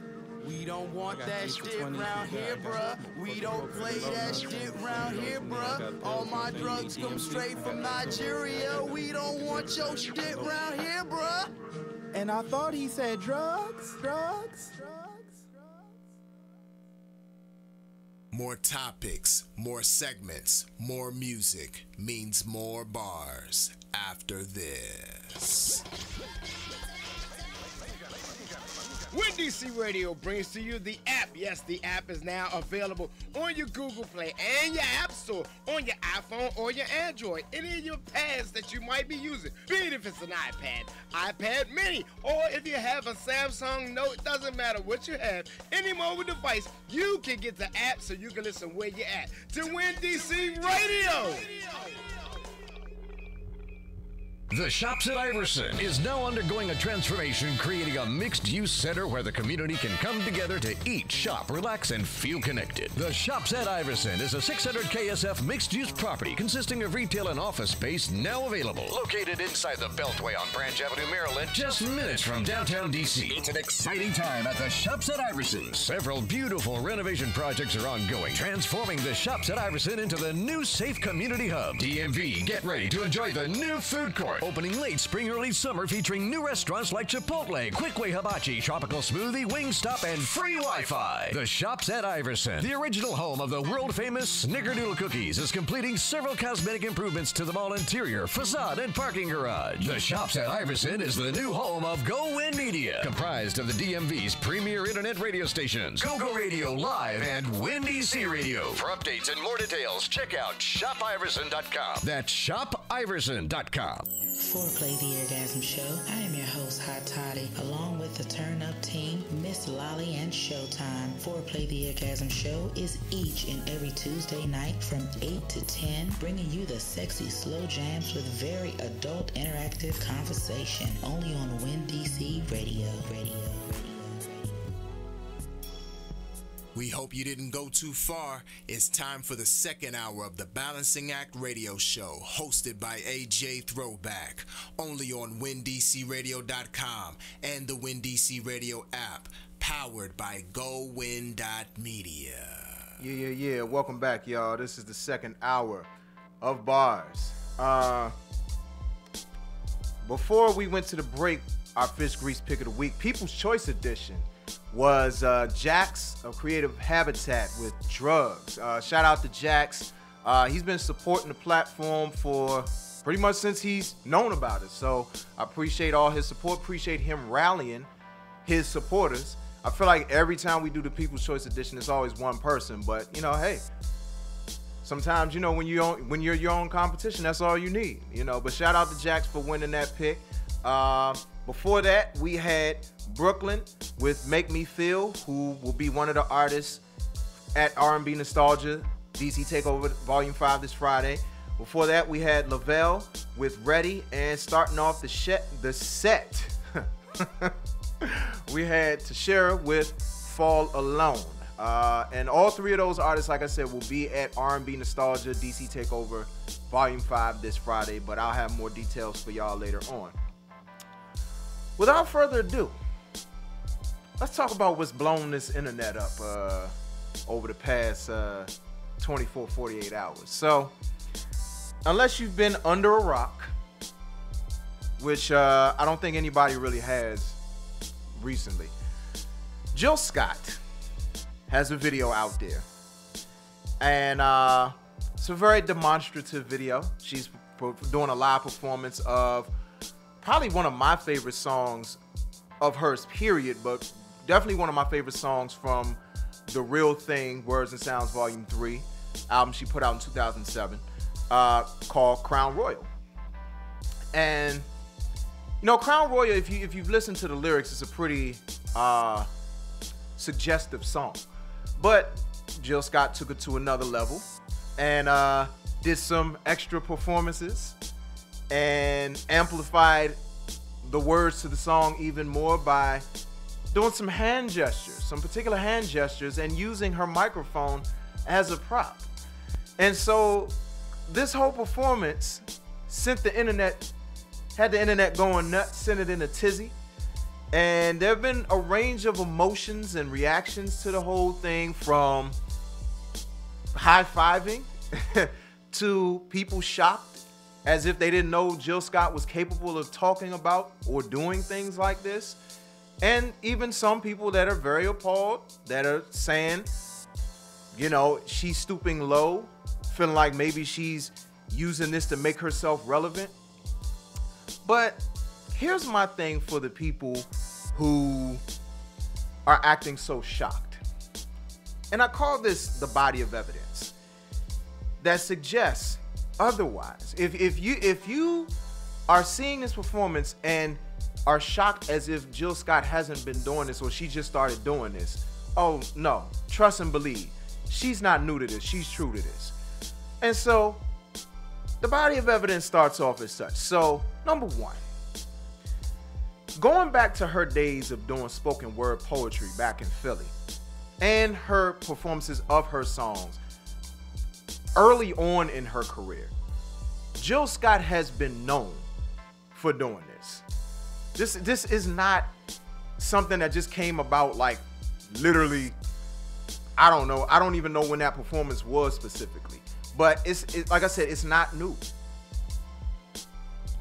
We don't want that shit round here, bruh. We don't play that shit round here, bruh. All my drugs come straight from Nigeria. We don't want your shit round here, bruh. And I thought he said drugs, drugs. More topics, more segments, more music means more bars after this. WinDC Radio brings to you the app. Yes, the app is now available on your Google Play and your App Store on your iPhone or your Android. Any of your pads that you might be using, be it if it's an iPad, iPad Mini, or if you have a Samsung Note, doesn't matter what you have, any mobile device, you can get the app so you can listen where you're at to WinDC Radio. The Shops at Iverson is now undergoing a transformation, creating a mixed-use center where the community can come together to eat, shop, relax, and feel connected. The Shops at Iverson is a 600 KSF mixed-use property consisting of retail and office space now available. Located inside the Beltway on Branch Avenue, Maryland, just minutes from downtown D.C. It's an exciting time at the Shops at Iverson. Several beautiful renovation projects are ongoing, transforming the Shops at Iverson into the new safe community hub. DMV, get ready to enjoy the new food court. Opening late spring, early summer, featuring new restaurants like Chipotle, Quickway Hibachi, Tropical Smoothie, Wingstop, and free Wi-Fi. The Shops at Iverson, the original home of the world-famous Snickerdoodle cookies, is completing several cosmetic improvements to the mall interior, facade, and parking garage. The Shops at Iverson is the new home of Go Win Media, comprised of the DMV's premier internet radio stations, Go Radio Live and WinDC Radio. For updates and more details, check out shopiverson.com. That's shopiverson.com. Foreplay the Orgasm Show. I am your host, Hot Toddy, along with the Turn Up team, Miss Lolly and Showtime. Foreplay the Orgasm Show is each and every Tuesday night from 8 to 10, bringing you the sexy slow jams with very adult interactive conversation, only on WinDC Radio. We hope you didn't go too far. It's time for the second hour of the Balancing Act radio show, hosted by AJ Throwback, only on WinDCRadio.com and the WinDC Radio app, powered by GoWin.media. Yeah. Welcome back, y'all. This is the second hour of Bars. Before we went to the break, our Fish Grease Pick of the Week, People's Choice Edition, was Jax of Creative Habitat with Drugs. Shout out to Jax. He's been supporting the platform for pretty much since he's known about it. So I appreciate all his support. Appreciate him rallying his supporters. I feel like every time we do the People's Choice Edition, it's always one person. But, hey, sometimes, when you're your own competition, that's all you need. But shout out to Jax for winning that pick. Before that, we had Brooklyn with Make Me Feel, who will be one of the artists at R&B Nostalgia DC Takeover Volume 5 this Friday. Before that, we had Lavelle with Ready, and starting off the set, we had Tashera with Fall Alone. And all three of those artists, like I said, will be at R&B Nostalgia DC Takeover Volume 5 this Friday, but I'll have more details for y'all later on. Without further ado, let's talk about what's blown this internet up over the past 24, 48 hours. So, unless you've been under a rock, which I don't think anybody really has recently, Jill Scott has a video out there. And it's a very demonstrative video. She's doing a live performance of probably one of my favorite songs of hers, period, but definitely one of my favorite songs from The Real Thing, Words and Sounds Volume 3, album she put out in 2007, called Crown Royal. And, you know, Crown Royal, if you've listened to the lyrics, it's a pretty suggestive song. But Jill Scott took it to another level and did some extra performances and amplified the words to the song even more by doing some hand gestures, some particular hand gestures, and using her microphone as a prop. And so this whole performance had the internet going nuts, sent it in a tizzy. And there have been a range of emotions and reactions to the whole thing, from high-fiving to people shocked as if they didn't know Jill Scott was capable of talking about or doing things like this. And even some people that are very appalled, that are saying, you know, she's stooping low, feeling like maybe she's using this to make herself relevant. But here's my thing for the people who are acting so shocked. And I call this the body of evidence that suggests otherwise. If you are seeing this performance and are shocked as if Jill Scott hasn't been doing this or she just started doing this, oh no, trust and believe. She's not new to this. She's true to this. And so the body of evidence starts off as such. So, number one, going back to her days of doing spoken word poetry back in Philly and her performances of her songs early on in her career, Jill Scott has been known for doing this. This is not something that just came about like literally, I don't know. I don't even know when that performance was specifically. But it's like I said, it's not new.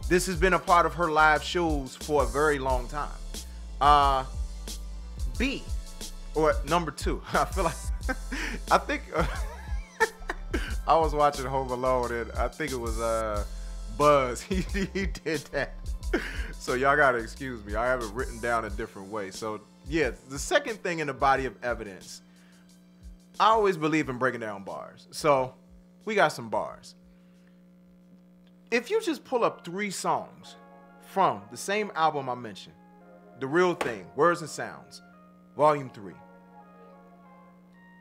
This has been a part of her live shows for a very long time. B, or number two, I feel like, I think, I was watching Home Alone and I think it was Buzz. He did that. So y'all gotta excuse me. I have it written down a different way. So yeah, the second thing in the body of evidence, I always believe in breaking down bars. So we got some bars. If you just pull up 3 songs from the same album I mentioned, The Real Thing, Words and Sounds, Volume 3.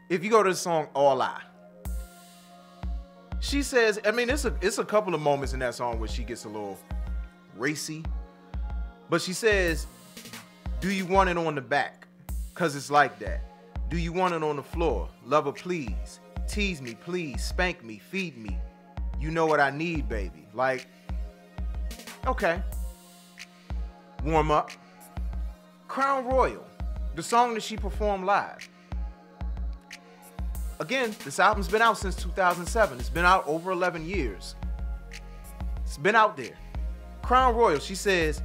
If you go to the song All I, she says, I mean, it's a couple of moments in that song where she gets a little racy, but she says, do you want it on the back? Cause it's like that. Do you want it on the floor? Lover, please. Tease me, please. Spank me, feed me. You know what I need, baby. Like, okay. Warm up. Crown Royal, the song that she performed live. Again, this album's been out since 2007. It's been out over 11 years. It's been out there. Crown Royal, she says,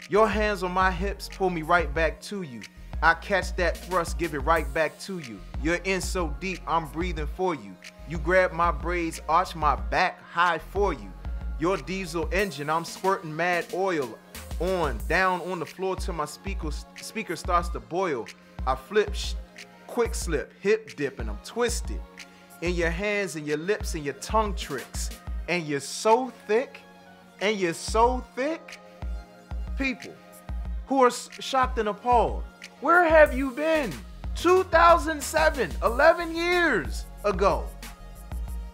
your hands on my hips pull me right back to you. I catch that thrust, give it right back to you. You're in so deep, I'm breathing for you. You grab my braids, arch my back high for you. Your diesel engine, I'm squirting mad oil on, down on the floor till my speaker starts to boil. I flip, quick slip, hip dip, and I'm twisted. In your hands and your lips and your tongue tricks. And you're so thick, people who are shocked and appalled. Where have you been? 2007, 11 years ago.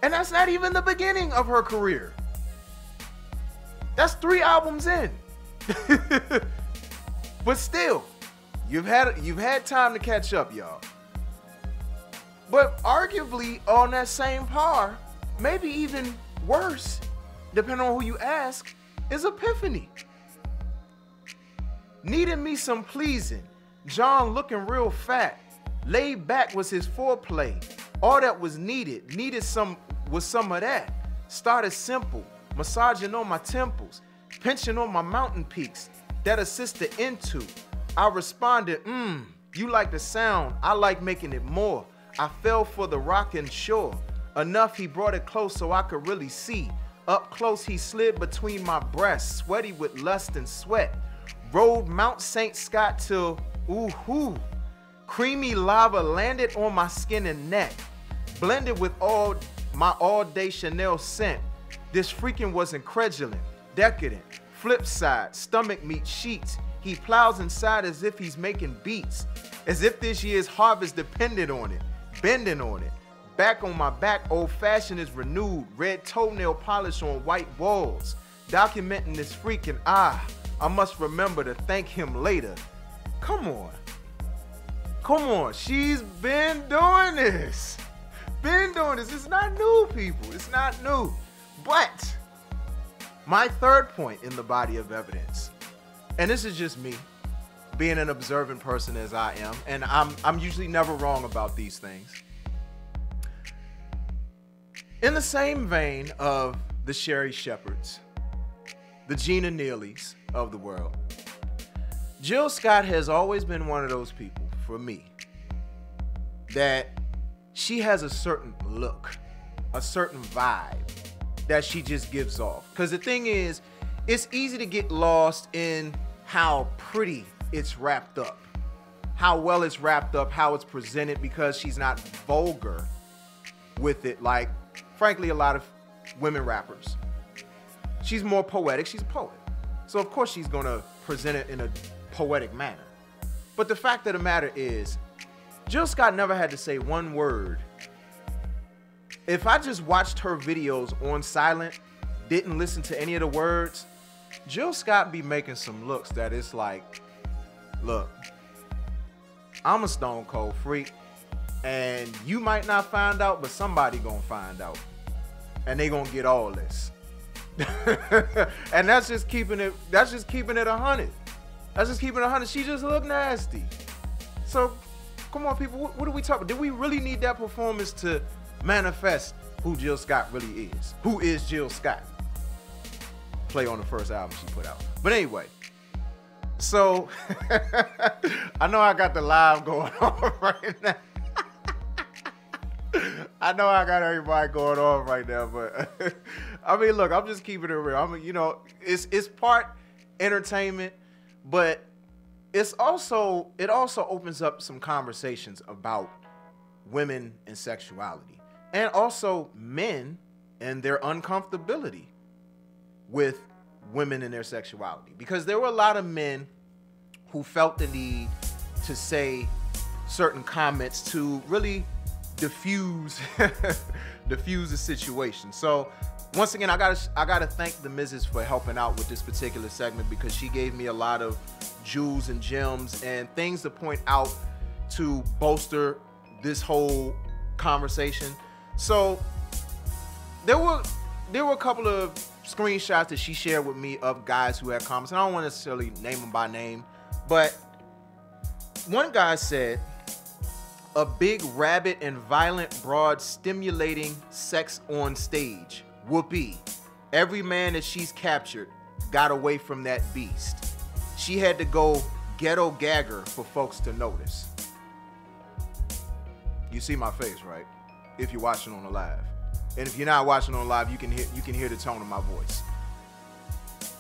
And that's not even the beginning of her career. That's 3 albums in. But still, you've had time to catch up, y'all. But arguably on that same par, maybe even worse, depending on who you ask, is Epiphany. Needed me some pleasing. John looking real fat. Laid back was his foreplay. All that was needed some of that. Started simple, massaging on my temples, pinching on my mountain peaks. That assisted into. I responded, you like the sound, I like making it more. I fell for the rockin' shore. Enough he brought it close so I could really see. Up close he slid between my breasts, sweaty with lust and sweat. Rode Mount St. Scott till, ooh-hoo. Creamy lava landed on my skin and neck. Blended with my all-day Chanel scent. This freaking was incredulent, decadent. Flip side, stomach meat sheets. He plows inside as if he's making beats. As if this year's harvest depended on it. Bending on it. Back on my back, old-fashioned is renewed. Red toenail polish on white walls. Documenting this freaking I must remember to thank him later. Come on. Come on. She's been doing this. It's not new, people. It's not new. But my third point in the body of evidence, and this is just me, being an observant person as I am, and I'm usually never wrong about these things. In the same vein of the Sherry Shepherds, the Gina Nealys of the world, Jill Scott has always been one of those people, for me, that she has a certain look, a certain vibe that she just gives off. Because the thing is, it's easy to get lost in how pretty it's wrapped up, how well it's wrapped up, how it's presented, because she's not vulgar with it like, frankly, a lot of women rappers. She's more poetic. She's a poet. So, of course, she's going to present it in a poetic manner. But the fact of the matter is, Jill Scott never had to say one word. If I just watched her videos on silent, didn't listen to any of the words, Jill Scott be making some looks that it's like, look, I'm a stone cold freak, and you might not find out, but somebody gonna find out, and they gonna get all this. And that's just keeping it 100. That's just keeping it 100. She just look nasty. So, come on, people, what are we talking about? Do we really need that performance to manifest who Jill Scott really is? Who is Jill Scott? Play on the first album she put out. But anyway, so I know I got the live going on right now. I know I got everybody going on right now, but I mean, look, I'm just keeping it real. I mean, you know, it's part entertainment, but it also opens up some conversations about women and sexuality, and also men and their uncomfortability with women and their sexuality. Because there were a lot of men who felt the need to say certain comments to really diffuse the situation. So once again, I gotta thank the Mrs. for helping out with this particular segment, because she gave me a lot of jewels and gems and things to point out to bolster this whole conversation. So there were a couple of screenshots that she shared with me of guys who had comments, and I don't want to necessarily name them by name, but one guy said, "A big rabid and violent broad stimulating sex on stage. Whoopee. Every man that she's captured got away from that beast. She had to go ghetto gagger for folks to notice." You see my face, right? If you're watching on the live. And if you're not watching on live, you can hear the tone of my voice.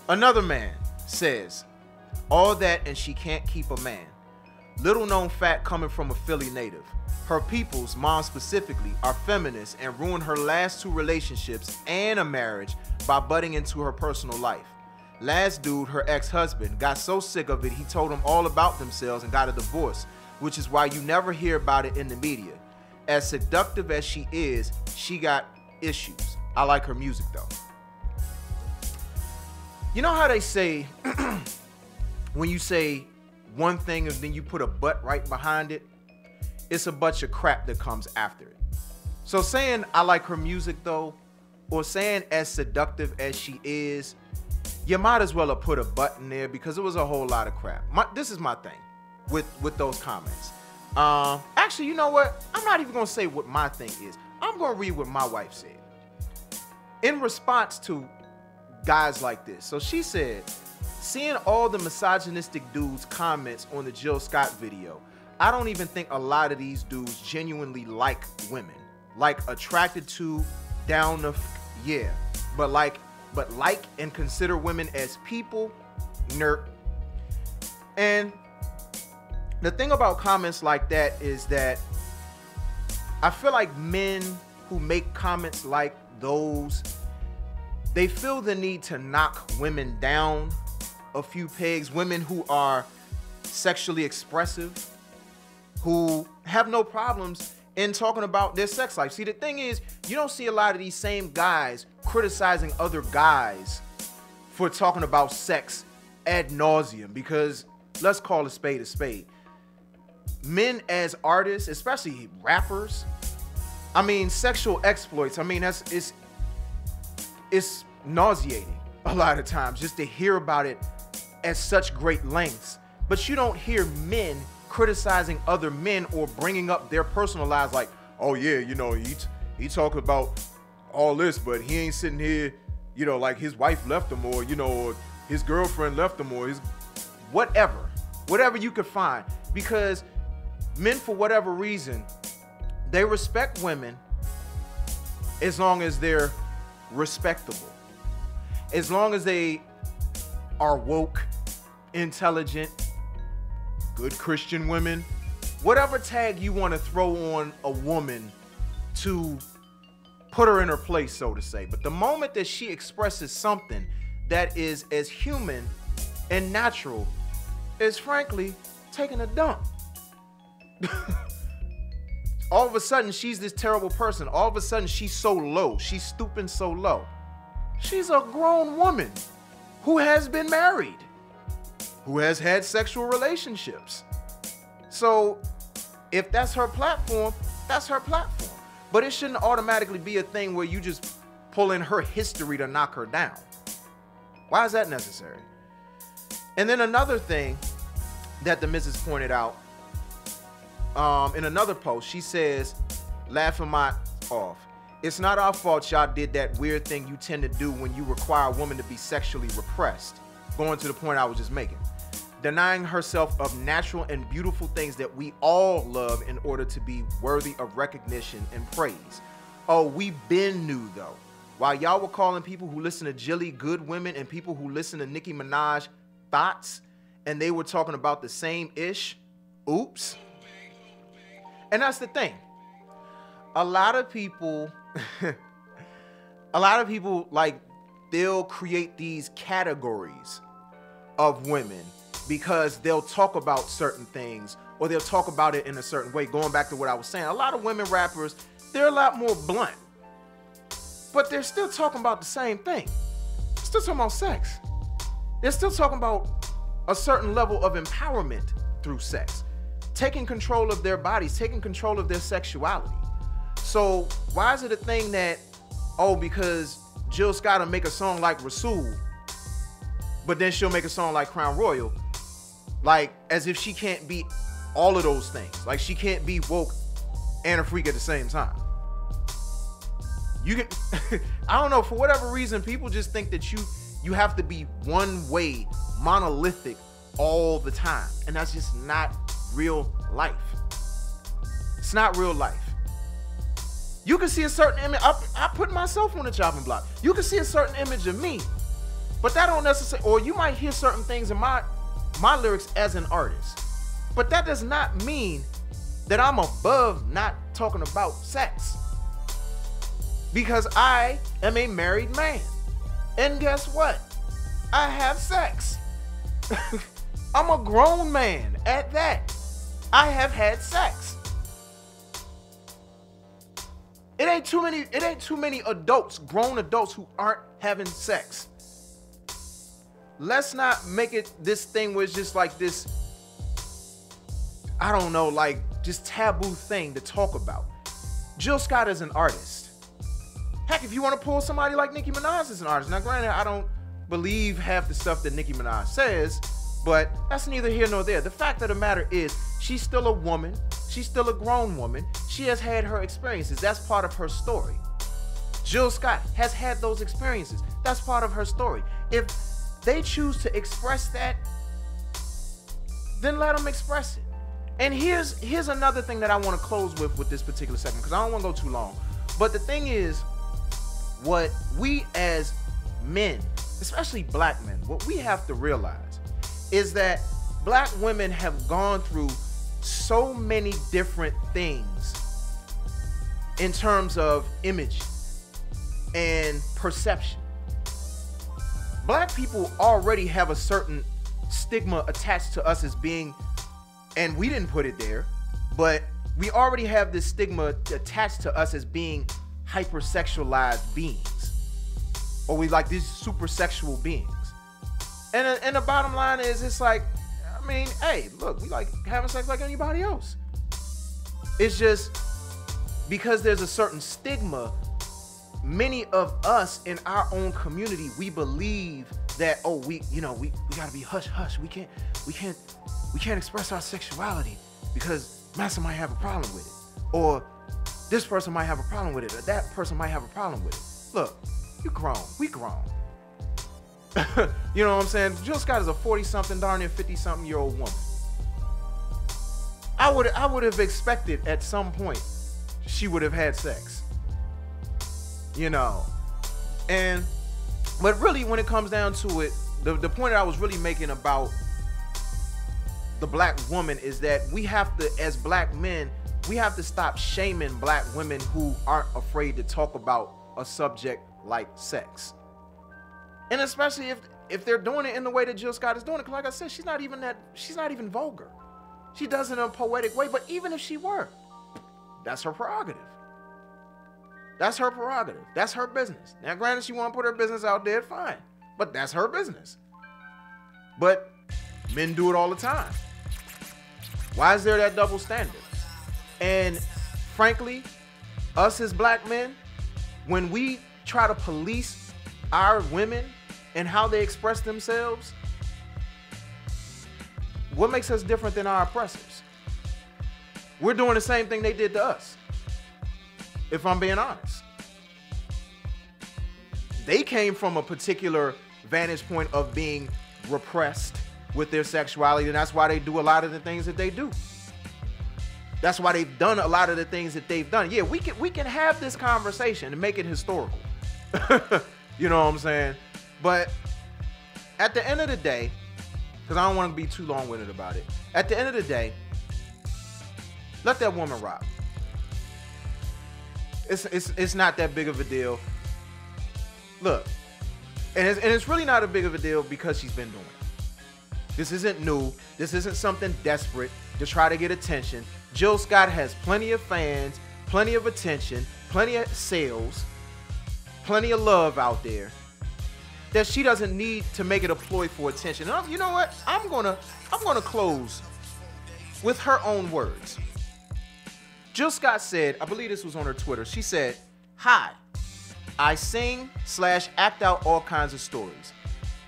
Another man says, "All that and she can't keep a man. Little known fact coming from a Philly native. Her peoples, mom specifically, are feminists and ruined her last 2 relationships and a marriage by butting into her personal life. Last dude, her ex-husband, got so sick of it, he told them all about themselves and got a divorce, which is why you never hear about it in the media. As seductive as she is, she got issues. I like her music though. You know how they say, when you say one thing and then you put a but right behind it, it's a bunch of crap that comes after it. So saying I like her music though, or saying as seductive as she is, you might as well have put a button there because it was a whole lot of crap. This is my thing with those comments. Actually, you know what? I'm not even gonna say what my thing is. I'm gonna read what my wife said in response to guys like this. So she said, seeing all the misogynistic dudes' comments on the Jill Scott video, I don't even think a lot of these dudes genuinely like women. Like attracted to, down the, yeah. But like and consider women as people, nerd. And the thing about comments like that is that I feel like men who make comments like those, they feel the need to knock women down a few pegs, women who are sexually expressive, who have no problems in talking about their sex life. See, the thing is, you don't see a lot of these same guys criticizing other guys for talking about sex ad nauseum, because let's call a spade a spade. Men as artists, especially rappers, I mean, sexual exploits, I mean, it's nauseating a lot of times just to hear about it at such great lengths. But you don't hear men criticizing other men or bringing up their personal lives like, oh yeah, you know, he talking about all this, but he ain't sitting here, you know, like his wife left him, or, you know, or his girlfriend left him, or his whatever you could find. Because men, for whatever reason, they respect women as long as they're respectable, as long as they are woke, intelligent, good Christian women, whatever tag you want to throw on a woman to put her in her place, so to say. But the moment that she expresses something that is as human and natural as, frankly, taking a dump, all of a sudden she's this terrible person. All of a sudden she's so low. She's stooping so low. She's a grown woman who has been married, who has had sexual relationships. So if that's her platform, that's her platform. But it shouldn't automatically be a thing where you just pull in her history to knock her down. Why is that necessary? And then another thing that the missus pointed out in another post, she says, laughing my off, it's not our fault y'all did that weird thing you tend to do when you require a woman to be sexually repressed. Going to the point I was just making. Denying herself of natural and beautiful things that we all love in order to be worthy of recognition and praise. Oh, we been knew though. While y'all were calling people who listen to Jilly good women and people who listen to Nicki Minaj thoughts, and they were talking about the same ish, oops. And that's the thing. A lot of people like, they'll create these categories of women because they'll talk about certain things or they'll talk about it in a certain way. Going back to what I was saying, a lot of women rappers, they're a lot more blunt, but they're still talking about the same thing. They're still talking about sex. They're still talking about a certain level of empowerment through sex, taking control of their bodies, taking control of their sexuality. So why is it a thing that, oh, because Jill Scott will make a song like Rasul, but then she'll make a song like Crown Royal, like as if she can't be all of those things. Like she can't be woke and a freak at the same time. You can, I don't know, for whatever reason, people just think that you have to be one way, monolithic all the time. And that's just not real life. It's not real life. You can see a certain image. I put myself on the chopping block. You can see a certain image of me, but that don't necessarily, or you might hear certain things in my lyrics as an artist, but that does not mean that I'm above not talking about sex, because I am a married man. And guess what? I have sex. I'm a grown man at that. I have had sex. It ain't too many adults, grown adults, who aren't having sex. Let's not make it this thing where it's just like this, I don't know, like just taboo thing to talk about. Jill Scott is an artist. Heck, if you want to pull somebody like Nicki Minaj as an artist. Now, granted, I don't believe half the stuff that Nicki Minaj says, but that's neither here nor there. The fact of the matter is, she's still a woman. She's still a grown woman. She has had her experiences. That's part of her story. Jill Scott has had those experiences. That's part of her story. If they choose to express that, then let them express it. And here's another thing that I want to close with this particular segment, because I don't want to go too long. But the thing is, what we as men, especially black men, what we have to realize is that black women have gone through so many different things in terms of image and perception. Black people already have a certain stigma attached to us as being, and we didn't put it there, but we already have this stigma attached to us as being hypersexualized beings, or we like these super sexual beings. And the bottom line is, it's like, I mean, hey, look, we like having sex like anybody else. It's just because there's a certain stigma. Many of us in our own community, we believe that, oh, we gotta be hush hush. We can't express our sexuality because Massa might have a problem with it, or this person might have a problem with it, or that person might have a problem with it. Look, you grown, we grown. You know what I'm saying? Jill Scott is a 40-something, darn near 50-something-year-old woman. I would have expected at some point she would have had sex. You know, but really, when it comes down to it, the point that I was really making about the black woman is that we have to, as black men, we have to stop shaming black women who aren't afraid to talk about a subject like sex. And especially if they're doing it in the way that Jill Scott is doing it, because like I said, she's not even vulgar. She does it in a poetic way, but even if she were, that's her prerogative. That's her prerogative. That's her business. Now, granted, she want to put her business out there, fine, but that's her business. But men do it all the time. Why is there that double standard? And frankly, us as black men, when we try to police our women and how they express themselves, what makes us different than our oppressors? We're doing the same thing they did to us, if I'm being honest. They came from a particular vantage point of being repressed with their sexuality, and that's why they do a lot of the things that they do. That's why they've done a lot of the things that they've done. Yeah, we can have this conversation and make it historical. You know what I'm saying? But at the end of the day, because I don't want to be too long-winded about it, at the end of the day, let that woman rock. It's not that big of a deal. Look, and it's really not a big of a deal because she's been doing it. This isn't new. This isn't something desperate to try to get attention. Jill Scott has plenty of fans, plenty of attention, plenty of sales, plenty of love out there that she doesn't need to make it a ploy for attention. And you know what? I'm gonna close with her own words. Jill Scott said, I believe this was on her Twitter, she said, "Hi, I sing/act out all kinds of stories.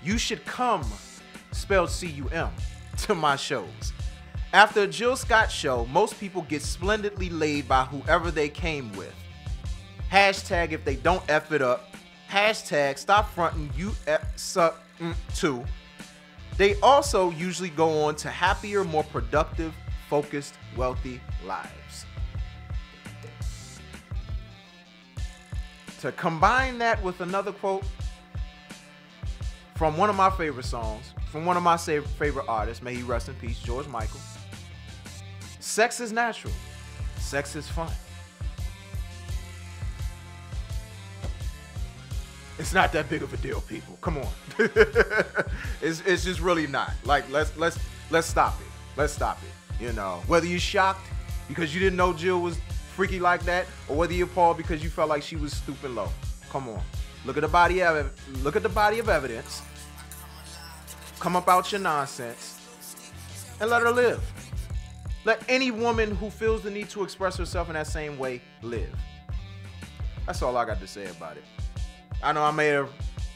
You should come, spelled C-U-M, to my shows. After a Jill Scott show, most people get splendidly laid by whoever they came with. Hashtag if they don't F it up. Hashtag stop fronting, you suck too. They also usually go on to happier, more productive, focused, wealthy lives." To combine that with another quote from one of my favorite songs, from one of my favorite artists, may he rest in peace, George Michael. Sex is natural. Sex is fun. It's not that big of a deal, people. Come on. It's just really not. Like, let's stop it. Let's stop it. You know, whether you're shocked because you didn't know Jill was freaky like that, or whether you're appalled because you felt like she was stupid low. Come on. Look at the body of evidence. Come up out your nonsense and let her live. Let any woman who feels the need to express herself in that same way live. That's all I got to say about it. I know I may have,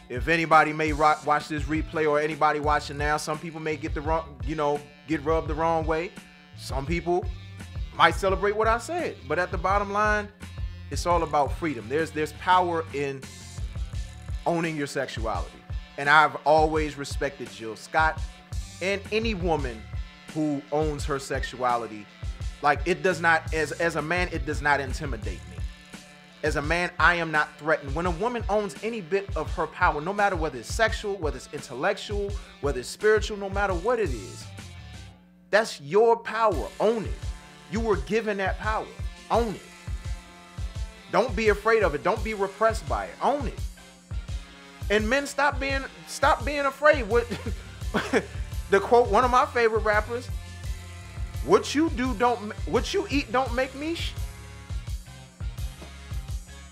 if anybody may watch this replay or anybody watching now, some people may get get rubbed the wrong way. Some people might celebrate what I said, but at the bottom line, it's all about freedom. There's power in owning your sexuality. And I've always respected Jill Scott and any woman who owns her sexuality. Like, it does not, as a man, it does not intimidate me. As a man, I am not threatened. When a woman owns any bit of her power, no matter whether it's sexual, whether it's intellectual, whether it's spiritual, no matter what it is, that's your power. Own it. You were given that power. Own it. Don't be afraid of it. Don't be repressed by it. Own it. And men, stop being afraid. What the quote, one of my favorite rappers, what you eat don't make me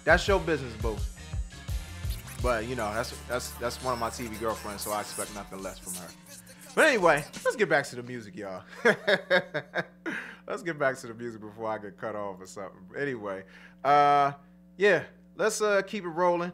That's your business, boo. But you know, that's one of my TV girlfriends, so I expect nothing less from her. But anyway, let's get back to the music, y'all. Let's get back to the music before I get cut off or something. Anyway, yeah, let's keep it rolling.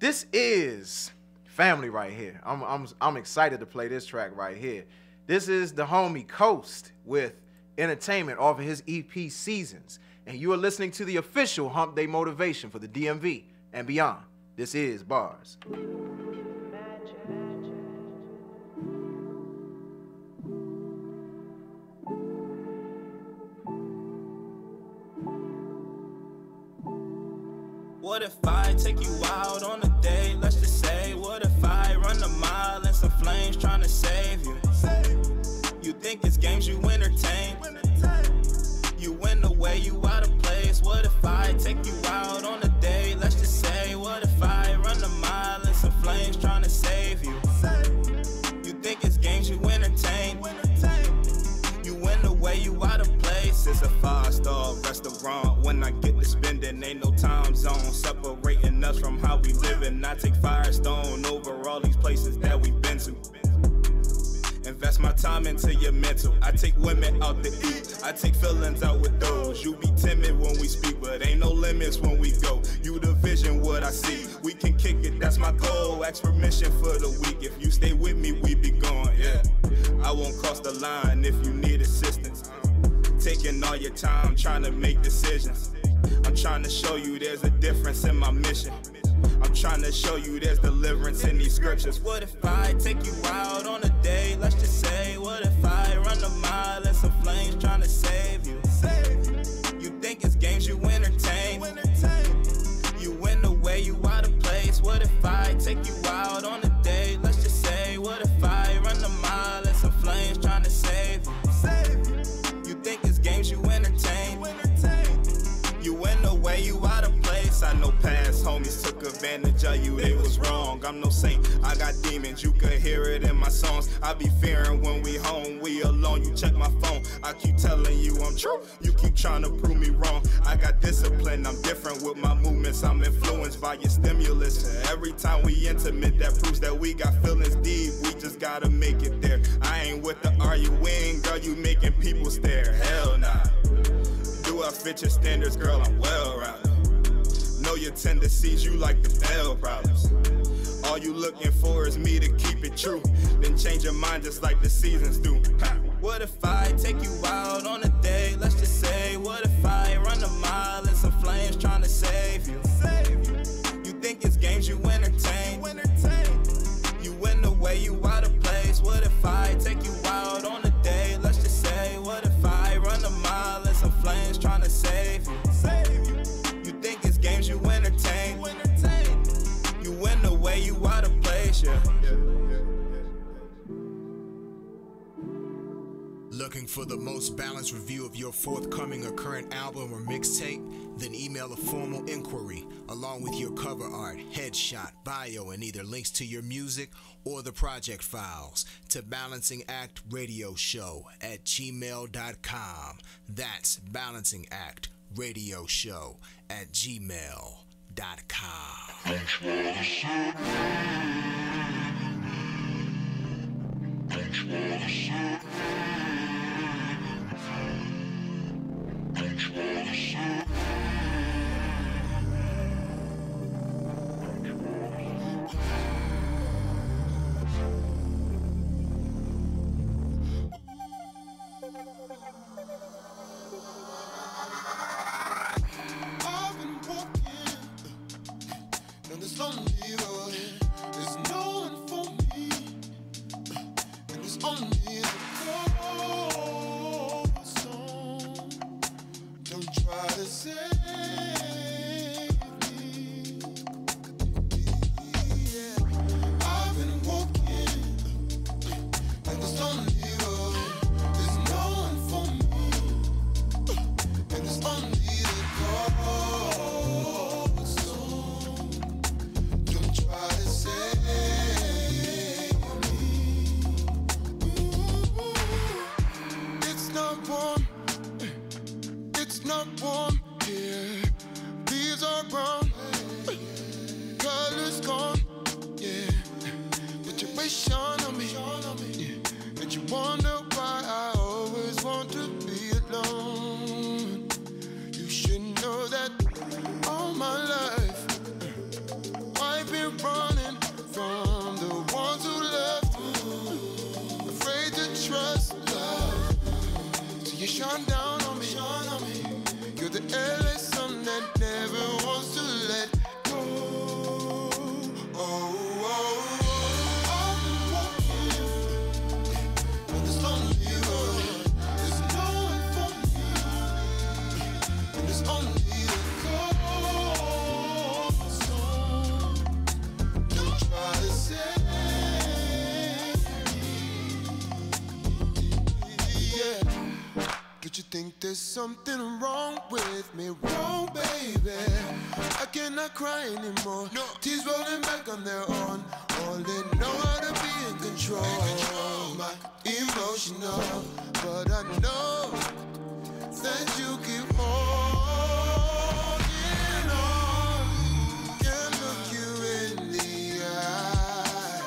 This is family right here. I'm excited to play this track right here. This is the homie Coast with Entertainment off of his EP Seasons. And you are listening to the official Hump Day motivation for the DMV and beyond. This is Bars. What if I take you out on a date? Let's just say, what if I run a mile in some flames trying to save you? You think it's games you entertain? You win the way you out of place. What if I take you out on a date? Let's just say, what if I run a mile in some flames trying to save you? You think it's games you entertain? You win the way you out of place. It's a 5-star restaurant. When I get to spending, ain't no time zone separating us from how we living. I take Firestone over all these places that we've been to. Invest my time into your mental. I take women out to eat. I take feelings out with those. You be timid when we speak, but ain't no limits when we go. You the vision, what I see. We can kick it, that's my goal. Ask permission for the week. If you stay with me, we be gone, yeah. I won't cross the line if you need assistance. Taking all your time, trying to make decisions. I'm trying to show you there's a difference in my mission. I'm trying to show you there's deliverance in these scriptures. What if I take you out on a day? Let's just say, what if I run a mile in some flames trying to save you? You think it's games you entertain? You win the way you out of place. What if I take you out on a day? Let's just say, what if I run a mile in some flames trying to save you? You think it's games you entertain? You win the way you out of place. I know past homies took advantage of you, they was wrong. I'm no saint, I got demons, you could hear it in my songs. I be fearing when we home, we alone, you check my phone. I keep telling you I'm true, you keep trying to prove me wrong. I got discipline, I'm different with my movements. I'm influenced by your stimulus. Every time we intimate, that proves that we got feelings deep. We just gotta make it there. I ain't with the arguing, girl, you making people stare. Hell nah. Do I fit your standards, girl? I'm well-rounded. Know your tendencies, you like the bell problems. All you looking for is me to keep it true. Then change your mind just like the seasons do. What if I take you out on a day? Let's just say, what if I run a mile in some flames trying to save you? You think it's games you entertain? You win the way you out of place. What if I take you out on a day? Let's just say, what if I run a mile in some flames trying to save you? You think it's games you entertain? You win the way you out of place, yeah. Looking for the most balanced review of your forthcoming or current album or mixtape? Then email a formal inquiry along with your cover art, headshot, bio, and either links to your music or the project files to balancingactradioshow@gmail.com. That's balancingactradioshow@gmail.com. There's something wrong with me, wrong, baby. I cannot cry anymore. No. Tears rolling back on their own. Only know how to be in control. My emotional, but I know that you keep holding on. Can't look you in the eye.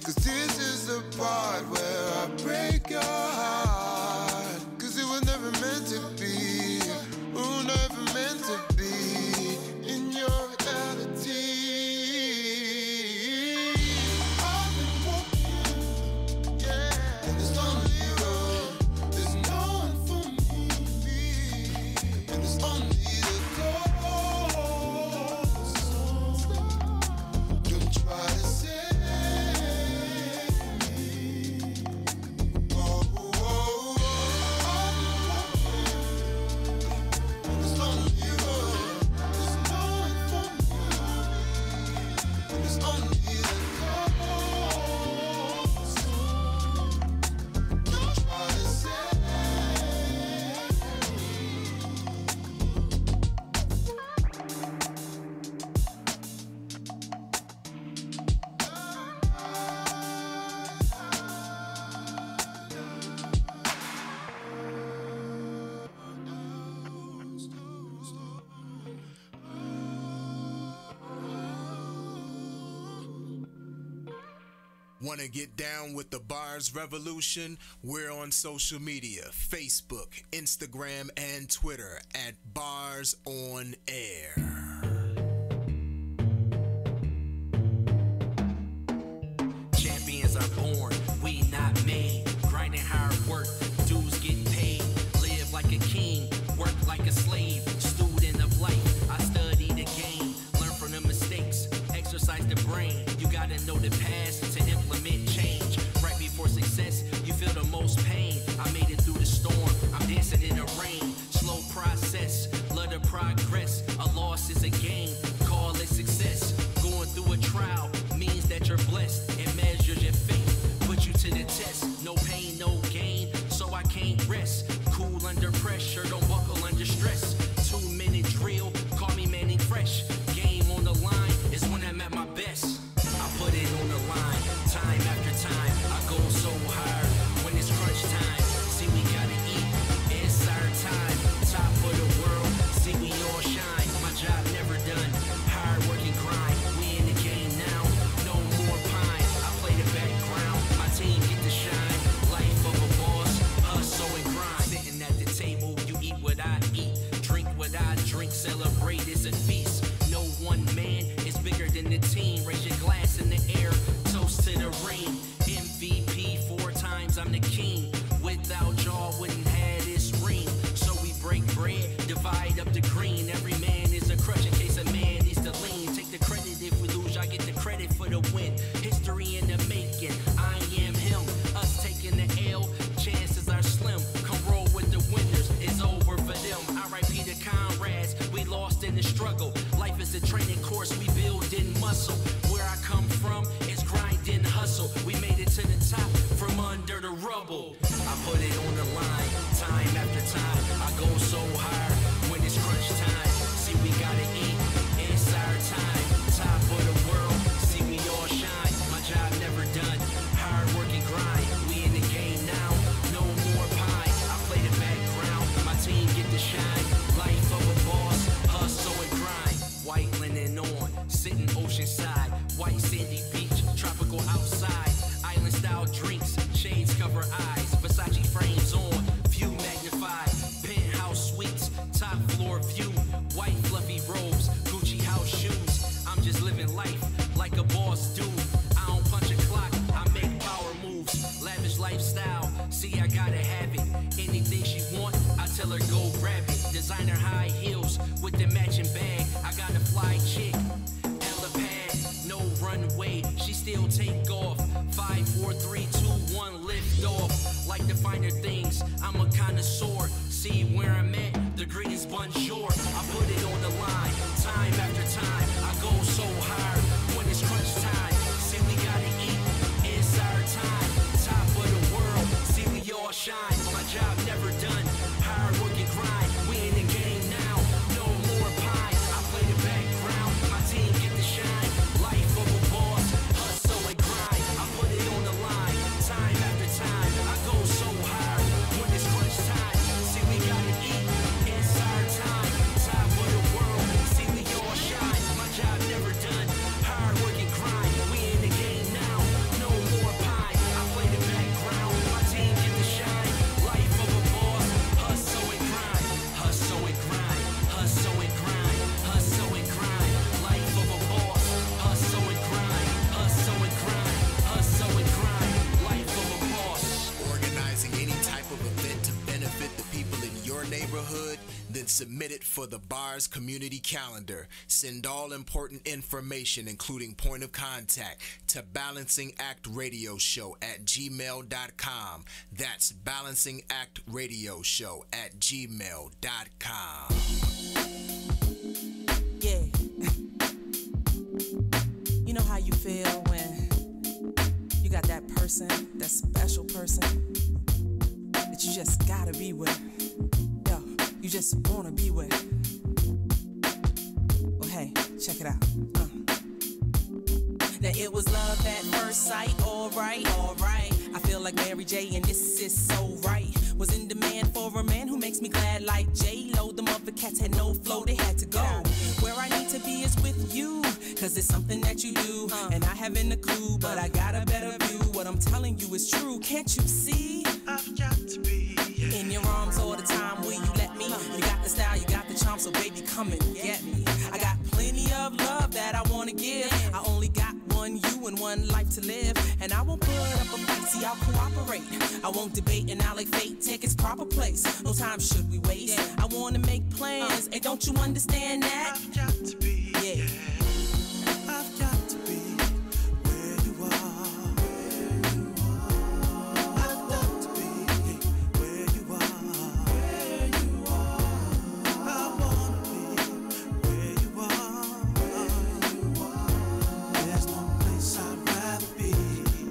'Cause this is the part where I break your heart. Never meant to be, oh, never meant to be in your reality. I've been walking, yeah, in this lonely road. There's no one for me, and there's only the ghost. Don't try to save me. Oh, oh, oh. Want to get down with the Bars Revolution? We're on social media, Facebook, Instagram, and Twitter at Bars On Air. Champions are born, we not made. Grinding hard work, dues get paid. Live like a king, work like a slave. Student of life, I study the game. Learn from the mistakes, exercise the brain. You gotta know the past to implement change. Right before success, you feel the most pain. I made it through the storm, I'm dancing in the rain. Slow process, love the progress. A loss is a tell her go grab it. Designer high heels with the matching bag. I got a fly chick, Ella pad, no runway, she still take off. 5, 4, 3, 2, 1, lift off. Like the finer things, I'm a connoisseur. See where I'm at, the greatest bonjour. I put it on the line, time after time. I go so hard when it's crunch time. See, we gotta eat, it's our time. Top of the world, see, we all shine. My job never done, hard work and grind. We in the game now, no more pie. I play the background, my team get the shine. Life of a boss, hustle and grind. I put it on the line, time after time. I go so hard when it's crunch time. See, we gotta eat, it's our time. Top of the world, see, we all shine. My job never done, hard work and grind. We in the game now, no more pie. I play the background, my team get the shine. Life of a boss, hustle and grind. Hustle and grind, hustle and grind, hustle and grind. Life of a boss, hustle and grind, hustle and grind, hustle and grind. Life of a boss. Organizing any type of event to benefit the people in your neighborhood, then submit it for the bar's community calendar. Send all important information, including point of contact, to balancingactradioshow@gmail.com. That's balancingactradioshow@gmail.com. Yeah. You know how you feel when you got that person, that special person that you just gotta be with. Yo, you just wanna be with. Well, hey, check it out. Now it was love at first sight, alright, alright. I feel like Mary J and this is so right. Was in demand for a man who makes me glad like J-Lo. The mother cats had no flow, they had to go. Where I need to be is with you, cause it's something that you do, and I haven't a clue, but I got a better view. What I'm telling you is true, can't you see? I've got to be in your arms all the time, will you let me? You got the style, you got the charm, so baby come and get me. I got plenty of love that I wanna give. I only got one you and one life to live, and I won't put up a fight, see I'll cooperate. I won't debate and I'll like fate take its proper place. No time should we waste, I wanna make plans, and don't you understand that? I've got to be, yeah. I've got to be where you are. I've got to be where you are. I wanna be where you are. There's no place I'd rather be.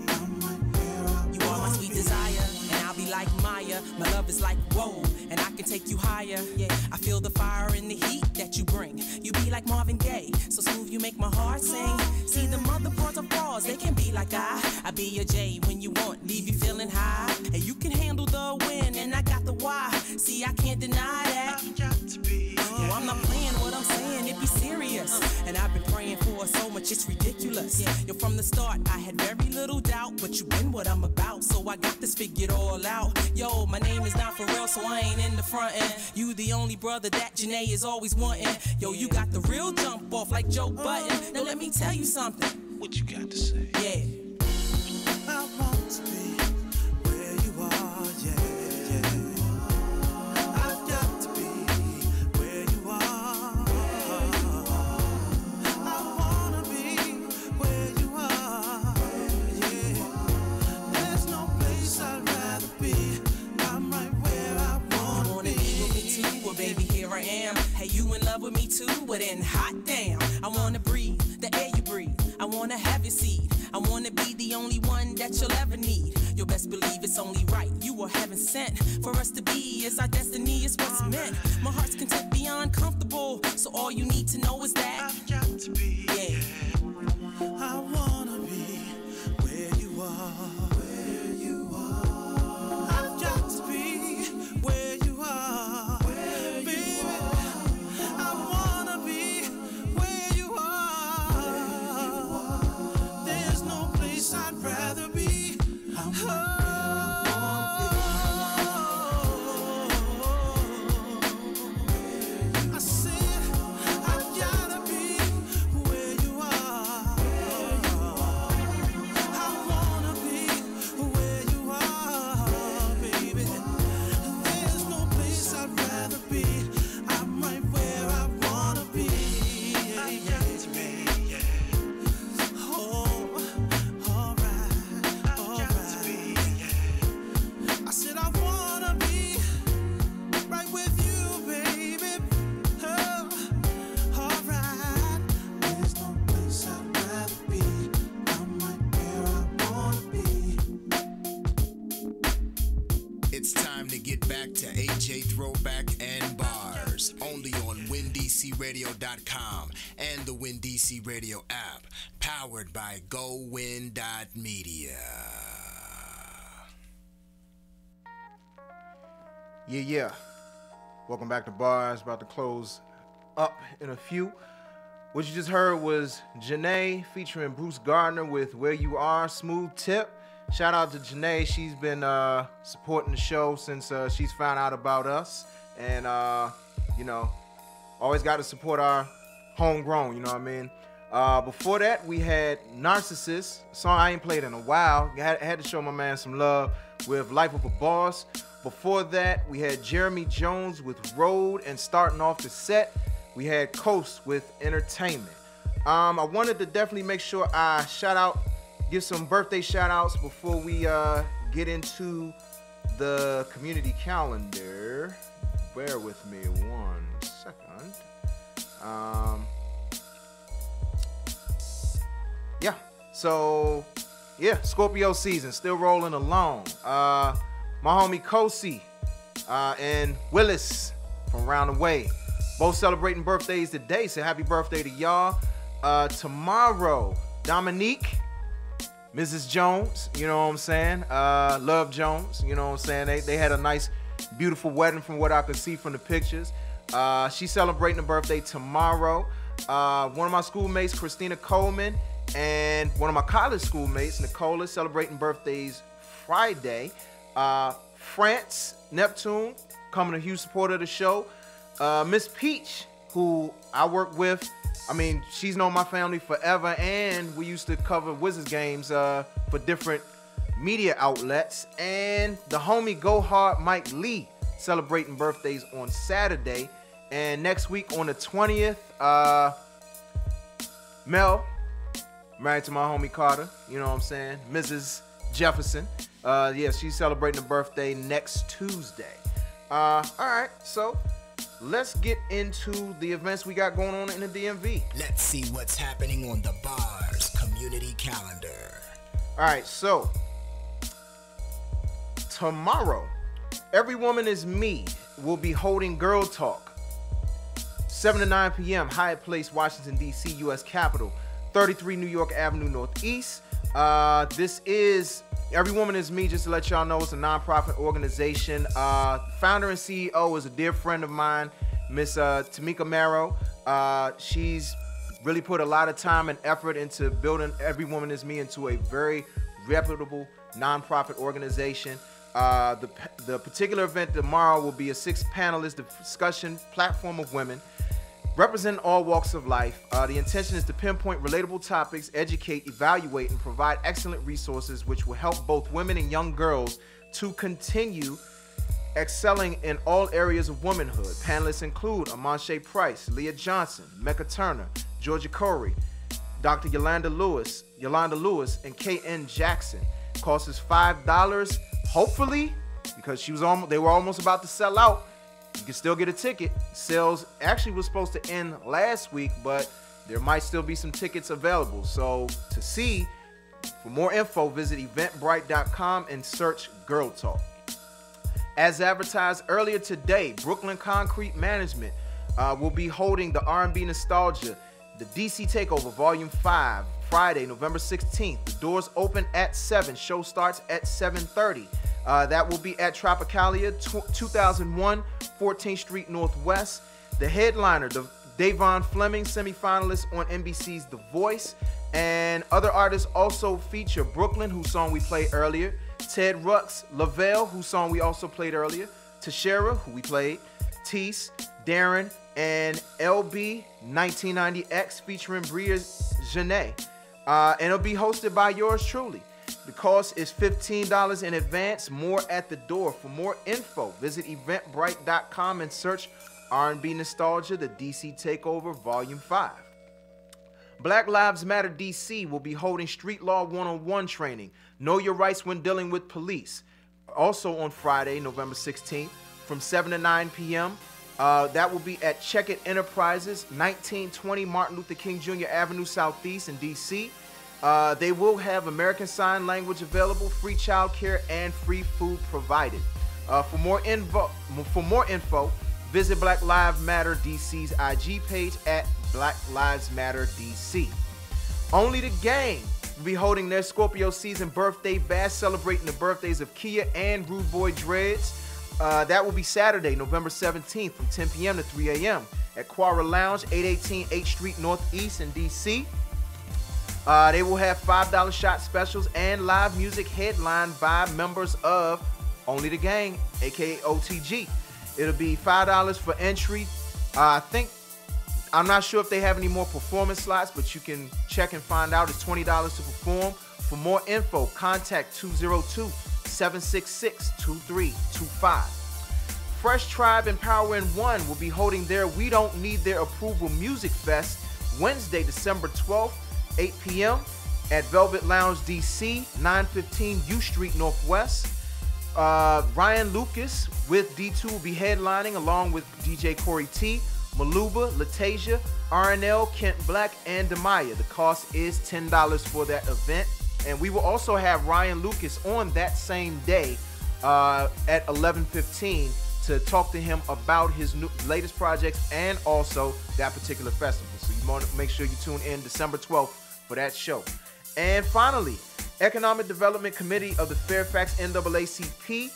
I'm right where I want. You are my sweet desire, and I'll be like Maya. My love is like whoa, and I can take you higher. Yeah, I feel the fire and the heat that you bring. You be like Marvin Gaye, so smooth you make my heart sing. See the motherboards of bars, they can be like I be a J when you want, leave you feeling high. And you can handle the win, and I got the why. See, I can't deny that. I've got to be. Oh, I'm not playing what I'm saying, it be serious. And I've been praying for so much, it's ridiculous. Yo, from the start, I had very little doubt, but you been what I'm about, so I got this figured all out. Yo, my name is not for real, so I ain't in the front end. You the only brother that Janae is always wanting. Yo, you got the real jump off like Joe Button. Now let me tell you something. What you got to say? Yeah. I want to be where you are, yeah, yeah. I've got to be where you are. I wanna be where you are, yeah. There's no place I'd rather be. I'm right where I wanna be. You wanna be with me too? Well, baby, here I am. Hey, you in love with me too? Well then, hot damn. I wanna breathe the air you breathe. I wanna have your seed. I wanna be the only one that you'll ever need. You'll best believe it's only right. You were heaven sent for us to be. It's our destiny, it's what's meant. My heart's content beyond comfortable, so all you need to know is that I've got to be. Yeah. I wanna be where you are. Where you are. I've got to be where you are. Where baby. You are. I wanna be where you are. There's no place I'd rather be. I'm right where I wanna be. I said I've gotta be AJ Throwback and Bars. Only on WinDCRadio.com and the WinDC Radio app. Powered by GoWin.media. Yeah. Welcome back to Bars. About to close up in a few. What you just heard was Janae featuring Bruce Gardner with Where You Are, Smooth Tip. Shout out to Janae. She's been supporting the show since she's found out about us. And, always got to support our homegrown, you know what I mean? Before that, we had Narcissist, a song I ain't played in a while. I had to show my man some love with Life of a Boss. Before that, we had Jeremy Jones with Road, and starting off the set, we had Coast with Entertainment. I wanted to definitely make sure I give some birthday shout outs before we get into the community calendar. Bear with me 1 second. Scorpio season still rolling along. My homie Kosi and Willis from Round the Way, both celebrating birthdays today, so happy birthday to y'all. Tomorrow, Dominique, Mrs. Jones, you know what I'm saying? Love Jones, you know what I'm saying? They had a nice, beautiful wedding from what I could see from the pictures. She's celebrating a birthday tomorrow. One of my schoolmates, Christina Coleman, and one of my college schoolmates, Nicola, celebrating birthdays Friday. France, Neptune, coming a huge supporter of the show. Miss Peach, who I work with. I mean, she's known my family forever, and we used to cover Wizards games for different media outlets. And the homie Go Hard Mike Lee, celebrating birthdays on Saturday. And next week on the 20th, Mel, married to my homie Carter, you know what I'm saying? Mrs. Jefferson. She's celebrating a birthday next Tuesday. All right, so let's get into the events we got going on in the DMV. Let's see what's happening on the Bars community calendar. All right, so tomorrow, Every Woman Is Me will be holding Girl Talk, 7 to 9 p.m., Hyatt Place, Washington, D.C., U.S. Capitol, 33 New York Avenue Northeast. This is Every Woman Is Me, just to let y'all know, it's a nonprofit organization. Founder and CEO is a dear friend of mine, Miss Tamika Marrow. She's really put a lot of time and effort into building Every Woman Is Me into a very reputable nonprofit organization. The particular event tomorrow will be a 6-panelist discussion platform of women representing all walks of life. The intention is to pinpoint relatable topics, educate, evaluate, and provide excellent resources which will help both women and young girls to continue excelling in all areas of womanhood. Panelists include Amanche Price, Leah Johnson, Mecca Turner, Georgia Corey, Dr. Yolanda Lewis, and K.N. Jackson. Cost is $5. Hopefully, because they were almost about to sell out, you can still get a ticket. Sales actually was supposed to end last week, but there might still be some tickets available. So for more info, visit eventbrite.com and search Girl Talk. As advertised earlier today, Brooklyn Concrete Management will be holding the R&B Nostalgia, the DC Takeover Volume 5, Friday, November 16th. The doors open at 7. Show starts at 7:30. That will be at Tropicalia, 2001 14th Street Northwest. The headliner, Davon Fleming, semifinalist on NBC's The Voice. And other artists also feature Brooklyn, whose song we played earlier, Ted Rux, Lavelle, whose song we also played earlier, Tashera, who we played, Tease, Darren, and LB 1990X featuring Bria Janae. And it'll be hosted by yours truly. The cost is $15 in advance, more at the door. For more info, visit eventbrite.com and search R&B Nostalgia, the DC Takeover Volume 5. Black Lives Matter DC will be holding Street Law 101 training, Know Your Rights When Dealing with Police, also on Friday, November 16th, from 7 to 9 p.m. That will be at Check It Enterprises, 1920 Martin Luther King Jr. Avenue Southeast in DC. They will have American Sign Language available, free childcare, and free food provided. For more info, visit Black Lives Matter DC's IG page at Black Lives Matter DC. Only the Gang will be holding their Scorpio season birthday bash, celebrating the birthdays of Kia and Rude Boy Dreads. That will be Saturday, November 17th from 10 p.m. to 3 a.m. at Quara Lounge, 818 8th Street Northeast in DC. They will have $5 shot specials and live music headlined by members of Only the Gang, aka OTG. It'll be $5 for entry. I'm not sure if they have any more performance slots, but you can check and find out. It's $20 to perform. For more info, contact 202-766-2325. Fresh Tribe and Power in One will be holding their We Don't Need Their Approval Music Fest Wednesday, December 12th, 8 p.m. at Velvet Lounge DC, 915 U Street Northwest. Ryan Lucas with D2 will be headlining along with DJ Corey T, Maluba, Latasia, RNL, Kent Black, and Demaya. The cost is $10 for that event. And we will also have Ryan Lucas on that same day at 11:15 to talk to him about his latest projects and also that particular festival. So you want to make sure you tune in December 12th for that show. And finally, Economic Development Committee of the Fairfax NAACP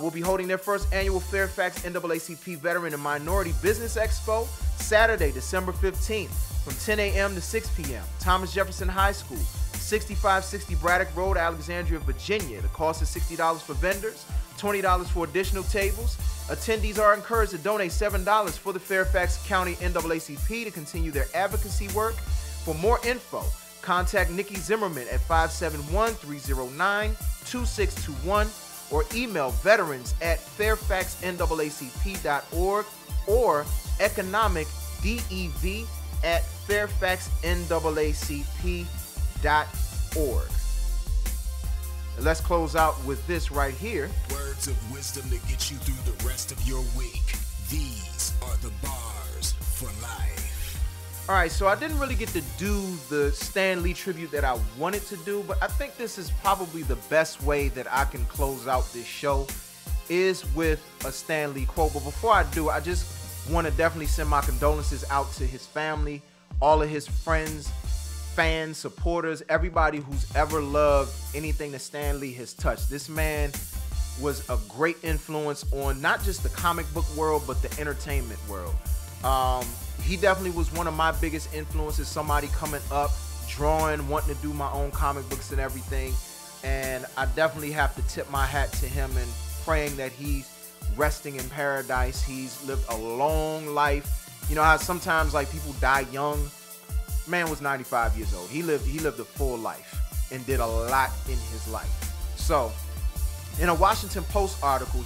will be holding their first annual Fairfax NAACP Veteran and Minority Business Expo Saturday, December 15th from 10 a.m. to 6 p.m. Thomas Jefferson High School, 6560 Braddock Road, Alexandria, Virginia. The cost is $60 for vendors, $20 for additional tables. Attendees are encouraged to donate $7 for the Fairfax County NAACP to continue their advocacy work. For more info, contact Nikki Zimmerman at 571-309-2621 or email veterans@fairfaxnaacp.org or economicdev@fairfaxnaacp.org. And let's close out with this right here. Words of wisdom to get you through the rest of your week. These are the bars for life. All right, so I didn't really get to do the Stan Lee tribute that I wanted to do, but I think this is probably the best way that I can close out this show is with a Stan Lee quote. But before I do, I just want to definitely send my condolences out to his family, all of his friends, fans, supporters, everybody who's ever loved anything that Stan Lee has touched. This man was a great influence on not just the comic book world, but the entertainment world. He definitely was one of my biggest influences, somebody coming up, drawing, wanting to do my own comic books and everything. And I definitely have to tip my hat to him and praying that he's resting in paradise. He's lived a long life. You know how sometimes like people die young? Man was 95 years old. He lived a full life and did a lot in his life. So in a Washington Post article,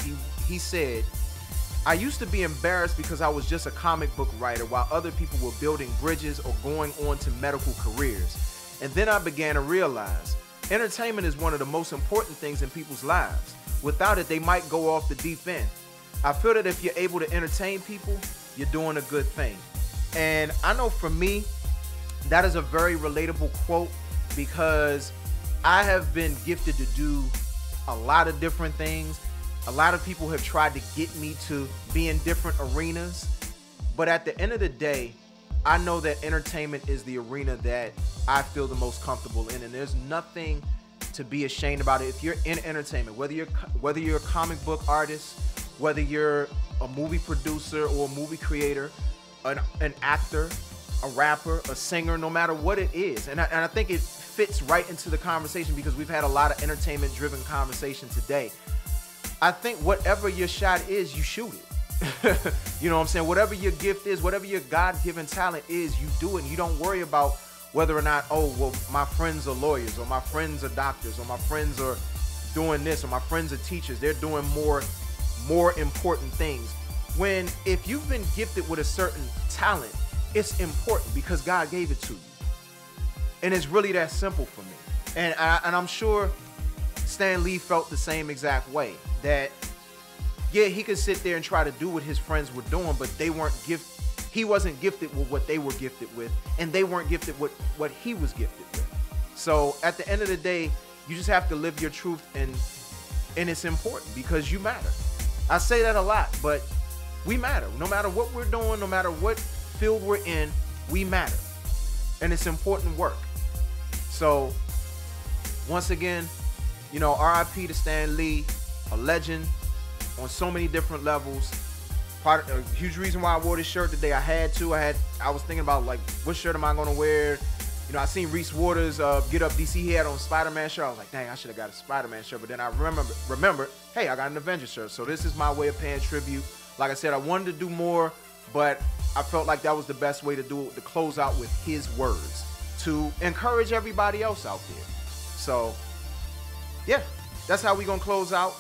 he said, "I used to be embarrassed because I was just a comic book writer while other people were building bridges or going on to medical careers. And then I began to realize entertainment is one of the most important things in people's lives. Without it, they might go off the deep end. I feel that if you're able to entertain people, you're doing a good thing." And I know for me, that is a very relatable quote because I have been gifted to do a lot of different things. A lot of people have tried to get me to be in different arenas, but at the end of the day, I know that entertainment is the arena that I feel the most comfortable in, and there's nothing to be ashamed about it. If you're in entertainment, whether you're a comic book artist, whether you're a movie producer or a movie creator, an actor, a rapper, a singer, no matter what it is, and I think it fits right into the conversation because we've had a lot of entertainment-driven conversation today. I think whatever your shot is, you shoot it. You know what I'm saying? Whatever your gift is, whatever your God-given talent is, you do it. And you don't worry about whether or not, oh, well, my friends are lawyers, or my friends are doctors, or my friends are doing this, or my friends are teachers. They're doing more important things. When, if you've been gifted with a certain talent, it's important because God gave it to you. And it's really that simple for me. And I'm sure Stan Lee felt the same exact way. That, yeah, he could sit there and try to do what his friends were doing, but they weren't he wasn't gifted with what they were gifted with, and they weren't gifted with what he was gifted with. So at the end of the day, you just have to live your truth, and it's important because you matter. I say that a lot, but we matter. No matter what we're doing, no matter what field we're in, we matter. And it's important work. So, once again, you know, RIP to Stan Lee, a legend on so many different levels. A huge reason why I wore this shirt today. I was thinking about, like, what shirt am I going to wear? You know, I seen Reese Waters get up DC. He had on Spider-Man shirt. I was like, dang, I should have got a Spider-Man shirt. But then I remember, hey, I got an Avengers shirt. So this is my way of paying tribute. Like I said, I wanted to do more, but I felt like that was the best way to do it, to close out with his words, to encourage everybody else out there. So, yeah, that's how we going to close out.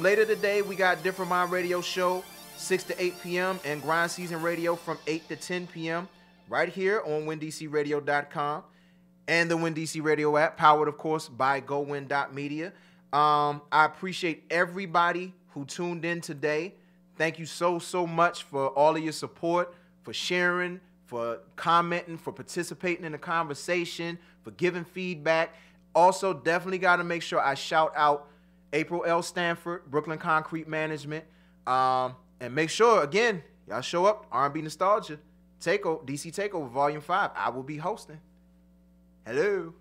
Later today, we got Different Mind Radio Show, 6 to 8 p.m. and Grind Season Radio from 8 to 10 p.m. right here on WinDCRadio.com and the WinDC Radio app, powered, of course, by GoWin.media. I appreciate everybody who tuned in today. Thank you so much for all of your support, for sharing, for commenting, for participating in the conversation, for giving feedback. Also, definitely got to make sure I shout out April L. Stanford, Brooklyn Concrete Management. And make sure, again, y'all show up, R&B Nostalgia, DC Takeover Volume 5. I will be hosting. Hello.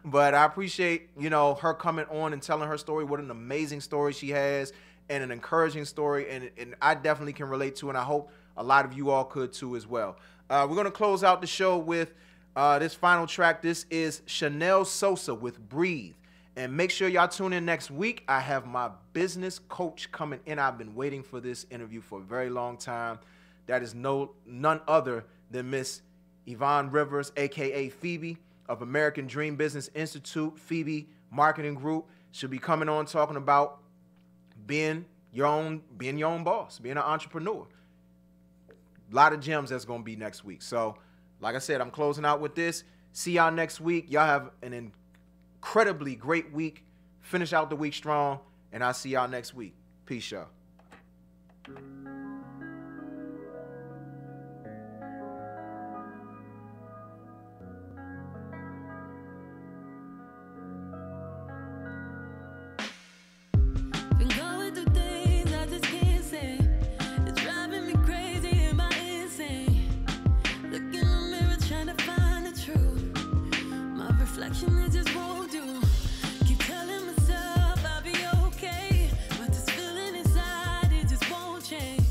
But I appreciate, you know, her coming on and telling her story. What an amazing story she has, and an encouraging story. And I definitely can relate to, and I hope a lot of you all could too as well. We're going to close out the show with this final track. This is Chanel Sosa with Breathe. And make sure y'all tune in next week. I have my business coach coming in. I've been waiting for this interview for a very long time. That is none other than Miss Yvonne Rivers, a.k.a. Phoebe, of American Dream Business Institute, Phoebe Marketing Group. She'll be coming on talking about being your own boss, being an entrepreneur. A lot of gems that's going to be next week. So, like I said, I'm closing out with this. See y'all next week. Y'all have an incredibly great week. Finish out the week strong, and I'll see y'all next week. Peace, y'all. It just won't do. Keep telling myself I'll be okay, but this feeling inside, it just won't change.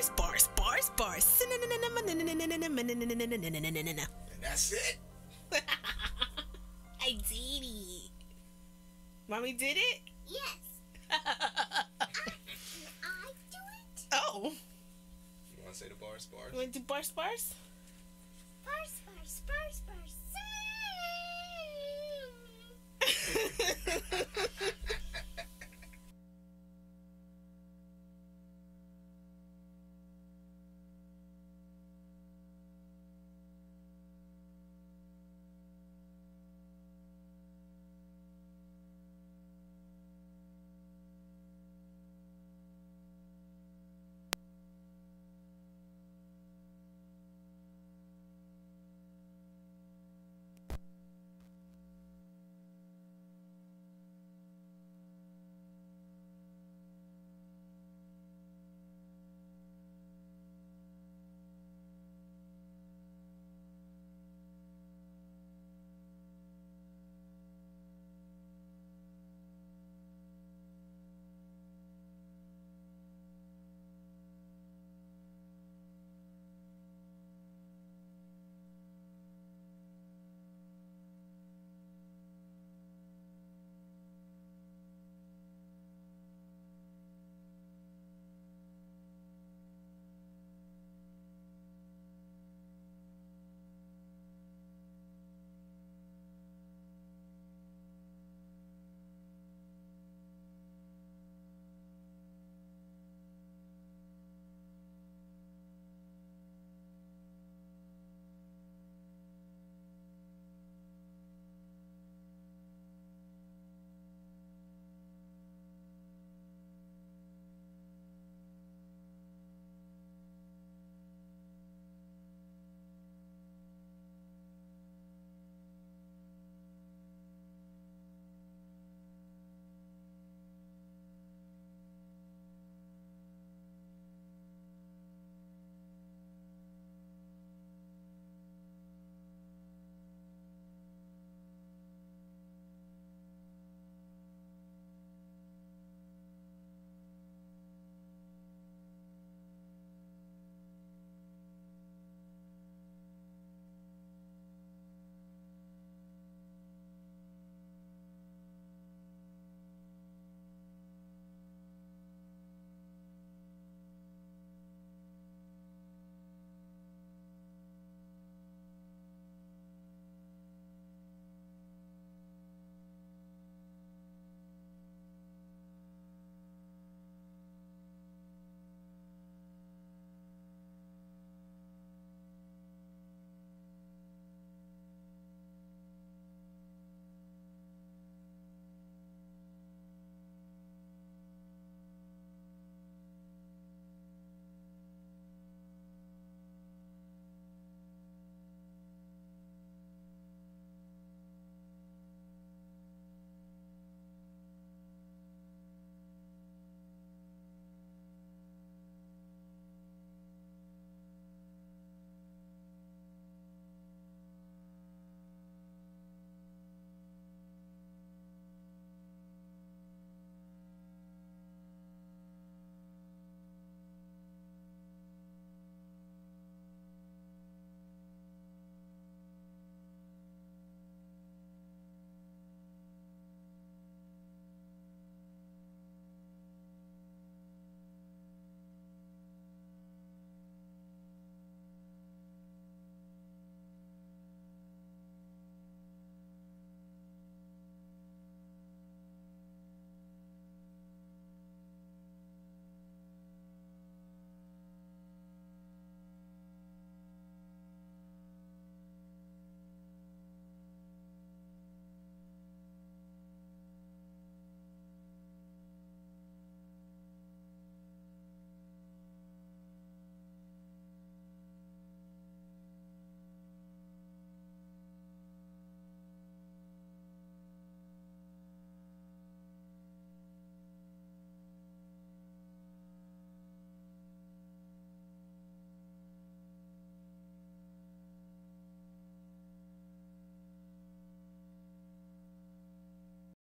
bars, bars, bars, bars. And that's it. I did it. Mommy did it? Yes. I do it. Oh. You want to say the bars, bars? You want to do bars, bars? Bars, bars, bars, bars.